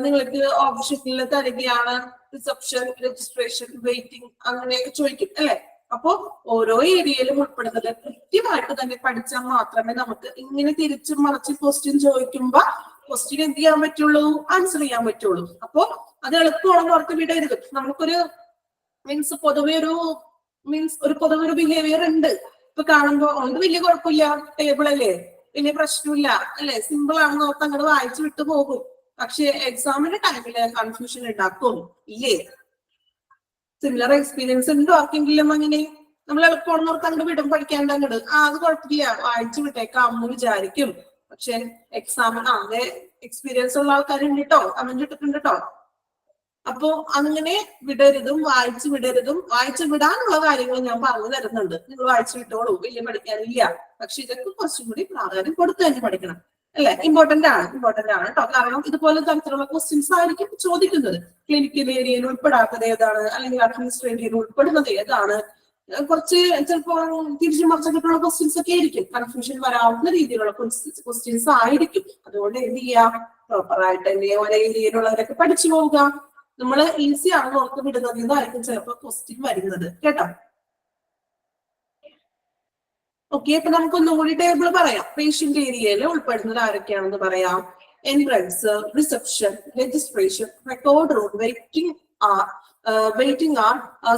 നിങ്ങൾക്ക് ഓപ്ഷനിൽ തരികയാണ് റിസപ്ഷൻ, രജിസ്ട്രേഷൻ, വെയിറ്റിംഗ്, അങ്ങനെയൊക്കെ ചോദിക്കും അല്ലെ? അപ്പോ ഓരോ ഏരിയയിലും ഉൾപ്പെടുന്നത് കൃത്യമായിട്ട് തന്നെ പഠിച്ചാൽ മാത്രമേ നമുക്ക് ഇങ്ങനെ തിരിച്ചു മറിച്ച് ക്വസ്റ്റ്യൻ ചോദിക്കുമ്പോ ക്വസ്റ്റ്യൻ എന്ത് ചെയ്യാൻ പറ്റുള്ളൂ? ആൻസർ ചെയ്യാൻ പറ്റുള്ളൂ. അപ്പോ അത് എളുപ്പമാണെന്ന് ഓർത്ത് വിടരുത്. നമുക്കൊരു പൊതുവെ ഒരു ബിഹേവിയർ ഉണ്ട്. ഇപ്പൊ കാണുമ്പോ അത് വലിയ കുഴപ്പമില്ല, ടേബിൾ അല്ലേ, വലിയ പ്രശ്നമില്ല അല്ലെ, സിമ്പിൾ ആണെന്ന് ഓർത്ത് അങ്ങോട്ട് വായിച്ചു വിട്ടു പോകും. പക്ഷെ എക്സാമിന്റെ ടൈമില് കൺഫ്യൂഷൻ ഉണ്ടാക്കും ഇല്ലേ? സിമിലർ എക്സ്പീരിയൻസ് ഉണ്ടോ ആർക്കെങ്കിലും? അങ്ങനെ നമ്മൾ എളുപ്പമാണെന്ന് ഓർത്ത് അങ്ങോട്ട് വിടും, പഠിക്കാണ്ട് അങ്ങോട്ട് അത് കുഴപ്പമില്ല, വായിച്ചു വിട്ടേക്കാം എന്ന് വിചാരിക്കും. പക്ഷെ എക്സാമിന് അങ്ങനെ എക്സ്പീരിയൻസ് ഉള്ള ആൾക്കാരുണ്ട് കേട്ടോ, കമന്റ് ഇട്ടിട്ടുണ്ട് കേട്ടോ. അപ്പോ അങ്ങനെ വിടരുതും, വായിച്ചു വിടരുതും. വായിച്ചു വിടാനുള്ള കാര്യങ്ങൾ ഞാൻ പറഞ്ഞു തരുന്നുണ്ട്, നിങ്ങൾ വായിച്ചു വിട്ടോളൂ, വലിയ പഠിക്കാനില്ല. പക്ഷെ ഇതൊക്കെ കുറച്ചും കൂടി പ്രാധാന്യം കൊടുത്തു തന്നെ പഠിക്കണം അല്ലെ? ഇമ്പോർട്ടന്റ് ആണ് കേട്ടോ. കാരണം ഇതുപോലെ തരത്തിലുള്ള ക്വസ്റ്റ്യൻസ് ആയിരിക്കും ചോദിക്കുന്നത്. ക്ലിനിക്കൽ ഏരിയയിൽ ഉൾപ്പെടാത്തത് ഏതാണ്, അല്ലെങ്കിൽ അഡ്മിനിസ്ട്രേറ്റീവ് ഉൾപ്പെടുന്നത് ഏതാണ്, കുറച്ച് ചിലപ്പോ തിരിച്ചു മറിച്ചിട്ടുള്ള ക്വസ്റ്റ്യൻസ് ഒക്കെ ആയിരിക്കും, കൺഫ്യൂഷൻ വരാവുന്ന രീതിയിലുള്ള ക്വസ്റ്റ്യൻസ് ആയിരിക്കും. അതുകൊണ്ട് എന്ത് ചെയ്യാം, പ്രോപ്പർ ആയിട്ട് എന്ത് ചെയ്യാം, ഒരേ ഏരിയയിലുള്ളവരൊക്കെ പഠിച്ചു പോവുക. നമ്മൾ ഈസി ആണെന്ന് ഓർത്ത് വിടുന്നതിൽ നിന്നായിരിക്കും ചിലപ്പോൾ ക്വസ്റ്റ്യൻ വരുന്നത് കേട്ടോ. ഓക്കെ, അപ്പൊ നമുക്കൊന്നും കൂടി ടേബിൾ പറയാം. പേഷ്യന്റ് ഏരിയയിൽ ഉൾപ്പെടുന്നത് ആരൊക്കെയാണെന്ന് പറയാം. Entrance, reception, registration, record room, waiting area,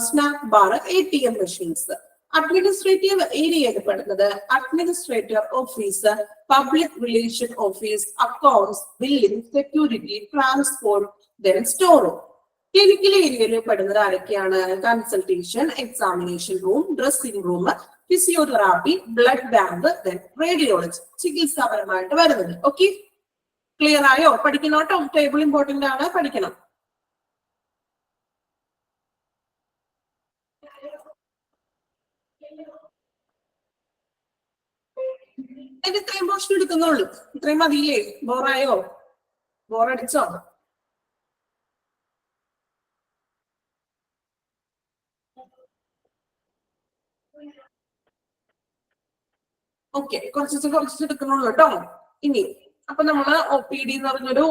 snack bar, ATM machines. Administrative ഏരിയയിൽ പെടുന്നത് administrator office, public relation office, accounts, billing, security, transport, then store room. Clinical ഏരിയയിൽ പെടുന്നത് ആരൊക്കെയാണ്? Consultation, examination room, dressing room, physiotherapy, blood bank, then radiology, ചികിത്സാപരമായിട്ട് വരുന്നത്. Okay, clear ആയോ? പഠിക്കണം കേട്ടോ, ടേബിൾ ഇമ്പോർട്ടന്റ് ആണ്, പഠിക്കണം. ഇത്രയും പോർഷൻ എടുക്കുന്നുള്ളൂ, ഇത്രയും മതിയില്ലേ? ബോറായോ? ബോറടിച്ചോ? ഓക്കെ, കുറച്ച് എടുക്കുന്നുള്ളൂ കേട്ടോ. ഇനി അപ്പൊ നമ്മള് OPD എന്ന് പറഞ്ഞൊരു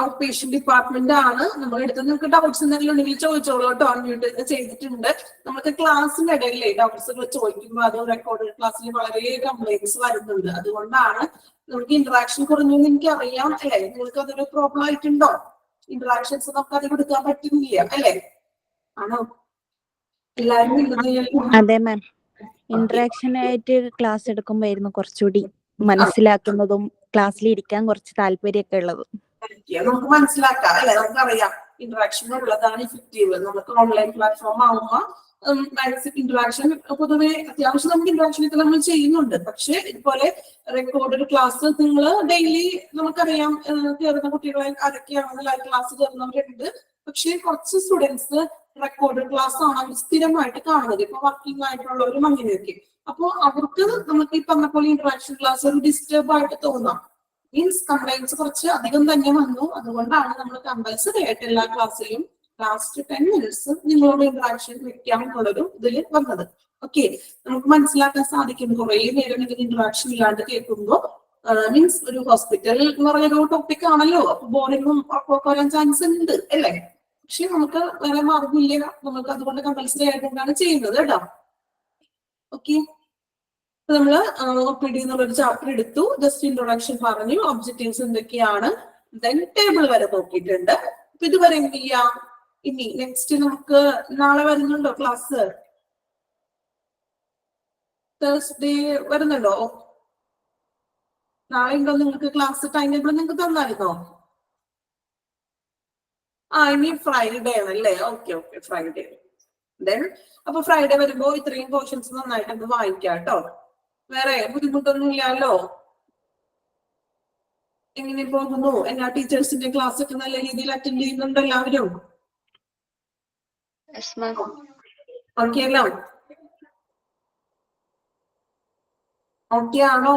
ഔട്ട് പേഷ്യന്റ് ഡിപ്പാർട്ട്മെന്റ് ആണ് നമ്മൾ എടുത്തത്. നിങ്ങൾക്ക് ഡൗട്ട്സ് എന്തെങ്കിലും ഉണ്ടെങ്കിൽ ചോദിച്ചോളൂ കേട്ടോ. അൺമ്യൂട്ട് ചെയ്തിട്ടുണ്ട്. നമുക്ക് ക്ലാസ്സിന്റെ ഇടയിലെ ഡൗട്ട്സുകൾ ചോദിക്കുമ്പോൾ അത് റെക്കോർഡഡ് ക്ലാസ്സിൽ വളരെ കംപ്ലൈന്റ്സ് വരുന്നുണ്ട്. അതുകൊണ്ടാണ് നമുക്ക് ഇന്ററാക്ഷൻ കുറഞ്ഞു എന്ന് എനിക്ക് അറിയാം അല്ലെ. നിങ്ങൾക്ക് അതൊരു പ്രോബ്ലം ആയിട്ടുണ്ടോ? ഇന്ററാക്ഷൻസ് നമുക്ക് അത് കൊടുക്കാൻ പറ്റുന്നില്ല അല്ലെ? ആണോ? എല്ലാവരും അതെ മാം, ഇന്ററാക്ഷൻ ആയിട്ട് ക്ലാസ് എടുക്കുമ്പോഴായിരുന്നു കുറച്ചുകൂടി മനസ്സിലാക്കുന്നതും ക്ലാസ്സിൽ ഇരിക്കാൻ കുറച്ച് താല്പര്യമൊക്കെ ഉള്ളത്. നമുക്ക് മനസ്സിലാക്കാം അല്ലെ, നമുക്കറിയാം ഇന്ററാക്ഷൻ ഉള്ളതാണ് ഇഫക്റ്റീവ്. നമുക്ക് ഓൺലൈൻ പ്ലാറ്റ്ഫോം ആവുമ്പോൾ ഇന്ററാക്ഷൻ പൊതുവെ അത്യാവശ്യം നമുക്ക് ഇന്ററാക്ഷൻ ഒക്കെ നമ്മൾ ചെയ്യുന്നുണ്ട്. പക്ഷെ ഇതുപോലെ റെക്കോർഡഡ് ക്ലാസ് നിങ്ങൾ ഡെയിലി നമുക്കറിയാം കയറുന്ന കുട്ടികളെ ആരൊക്കെയാണെന്ന് ലൈവ് ക്ലാസ് കയറുന്നവരുണ്ട്. പക്ഷെ കുറച്ച് സ്റ്റുഡൻസ് റെക്കോർഡഡ് ക്ലാസ് ആണ് അവർ സ്ഥിരമായിട്ട് കാണുന്നത്. ഇപ്പൊ വർക്കിംഗ് ആയിട്ടുള്ളവരും അങ്ങനെയൊക്കെ. അപ്പൊ അവർക്ക് നമുക്ക് ഈ പറഞ്ഞ പോലെ ഇന്ററാക്ഷൻ ക്ലാസ് ഒരു ഡിസ്റ്റർബ് ആയിട്ട് തോന്നാം. മീൻസ് കംപ്ലൈൻസ് കുറച്ച് അധികം തന്നെ വന്നു. അതുകൊണ്ടാണ് നമ്മൾ കമ്പൽസറി ആയിട്ട് എല്ലാ ക്ലാസ്സിലും ലാസ്റ്റ് 10 minutes നിങ്ങളോട് ഇന്ററാക്ഷൻ വെക്കാം എന്നുള്ളൊരു ഇതിൽ വന്നത്. ഓക്കെ, നമുക്ക് മനസ്സിലാക്കാൻ സാധിക്കും. കുറെ നേരം ഇതിൽ ഇന്ററാക്ഷൻ ഇല്ലാണ്ട് കേൾക്കുമ്പോൾ മീൻസ് ഒരു ഹോസ്പിറ്റൽ എന്ന് പറഞ്ഞൊരു ടോപ്പിക് ആണല്ലോ, അപ്പൊ ബോറിങ്ങും ഒക്കെ വരാൻ ചാൻസ് ഉണ്ട് അല്ലേ. പക്ഷെ നമുക്ക് വേറെ മാർഗമില്ല, നമുക്ക് അതുകൊണ്ട് കമ്പൽസറി ആയിട്ടാണ് ചെയ്യുന്നത് കേട്ടോ. ഓക്കെ, നമ്മള് OPD എന്നുള്ളൊരു ചാപ്റ്റർ എടുത്തു, ജസ്റ്റ് ഇൻട്രൊഡക്ഷൻ പറഞ്ഞു, ഒബ്ജക്റ്റീവ്സ് എന്തൊക്കെയാണ്, ദെൻ ടേബിൾ വരെ നോക്കിയിട്ടുണ്ട്. അപ്പൊ ഇതുവരെ എന്ത് ചെയ്യാം? ഇനി നെക്സ്റ്റ് നമുക്ക് നാളെ വരുന്നുണ്ടോ ക്ലാസ്? തേഴ്സ്ഡേ വരുന്നുണ്ടോ? നാളെ ഉണ്ടോ നിങ്ങൾക്ക് ക്ലാസ്? ടൈം ടേബിൾ നിങ്ങൾക്ക് തന്നായിരുന്നോ? ഇനി ഫ്രൈഡേ ആണല്ലേ. Okay, Friday. ദെൻ അപ്പൊ ഫ്രൈഡേ വരുമ്പോ ഇത്രയും പോർഷൻസ് നന്നായിട്ടൊന്ന് വായിക്കാം കേട്ടോ. വേറെ ബുദ്ധിമുട്ടൊന്നും ഇല്ലല്ലോ? എങ്ങനെ പോകുന്നു? എല്ലാ ടീച്ചേഴ്സിന്റെ ക്ലാസ് ഒക്കെ നല്ല രീതിയിൽ അറ്റൻഡ് ചെയ്യുന്നുണ്ട് എല്ലാവരും? ഓക്കെ അല്ലോ? ഓക്കെ ആണോ?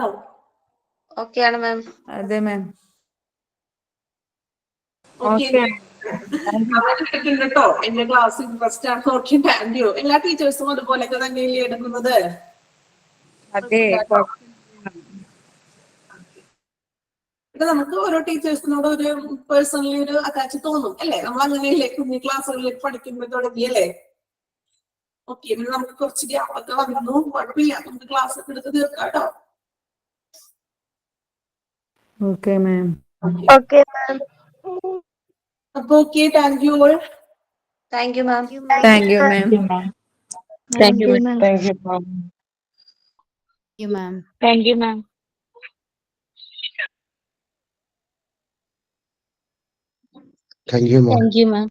ഓക്കെ ആണ് മാം. അതെ മാം. കേട്ടോ എന്റെ ക്ലാസ് ഇൻട്രസ്റ്റ് ആണ്. Okay, thank U. എല്ലാ ടീച്ചേഴ്സും അതുപോലെയൊക്കെ തന്നെയല്ലേ എടുക്കുന്നത്? അതെ, നമുക്ക് ഓരോ ടീച്ചേഴ്സിനോട് ഒരു പേഴ്സണലി ഒരു അറ്റാച്ച് തോന്നും അല്ലെ. നമ്മൾ അങ്ങനെയല്ലേ കുഞ്ഞു ക്ലാസ്സുകളിൽ പഠിക്കുമ്പോൾ തുടങ്ങിയല്ലേ. ഓക്കെ, പിന്നെ നമുക്ക് കുറച്ച് ഗ്യാപ്പൊക്കെ വന്നു, കുഴപ്പമില്ല, നമുക്ക് ക്ലാസ് ഒക്കെ എടുത്ത് തീർക്കാം കേട്ടോ. Okay ma'am. Okay ma'am. അപ്പൊ okay, thank you all. Thank you ma'am. Thank you ma'am. Thank you ma'am. Thank you ma'am. Thank you ma'am. Thank you, ma'am. Thank you ma'am.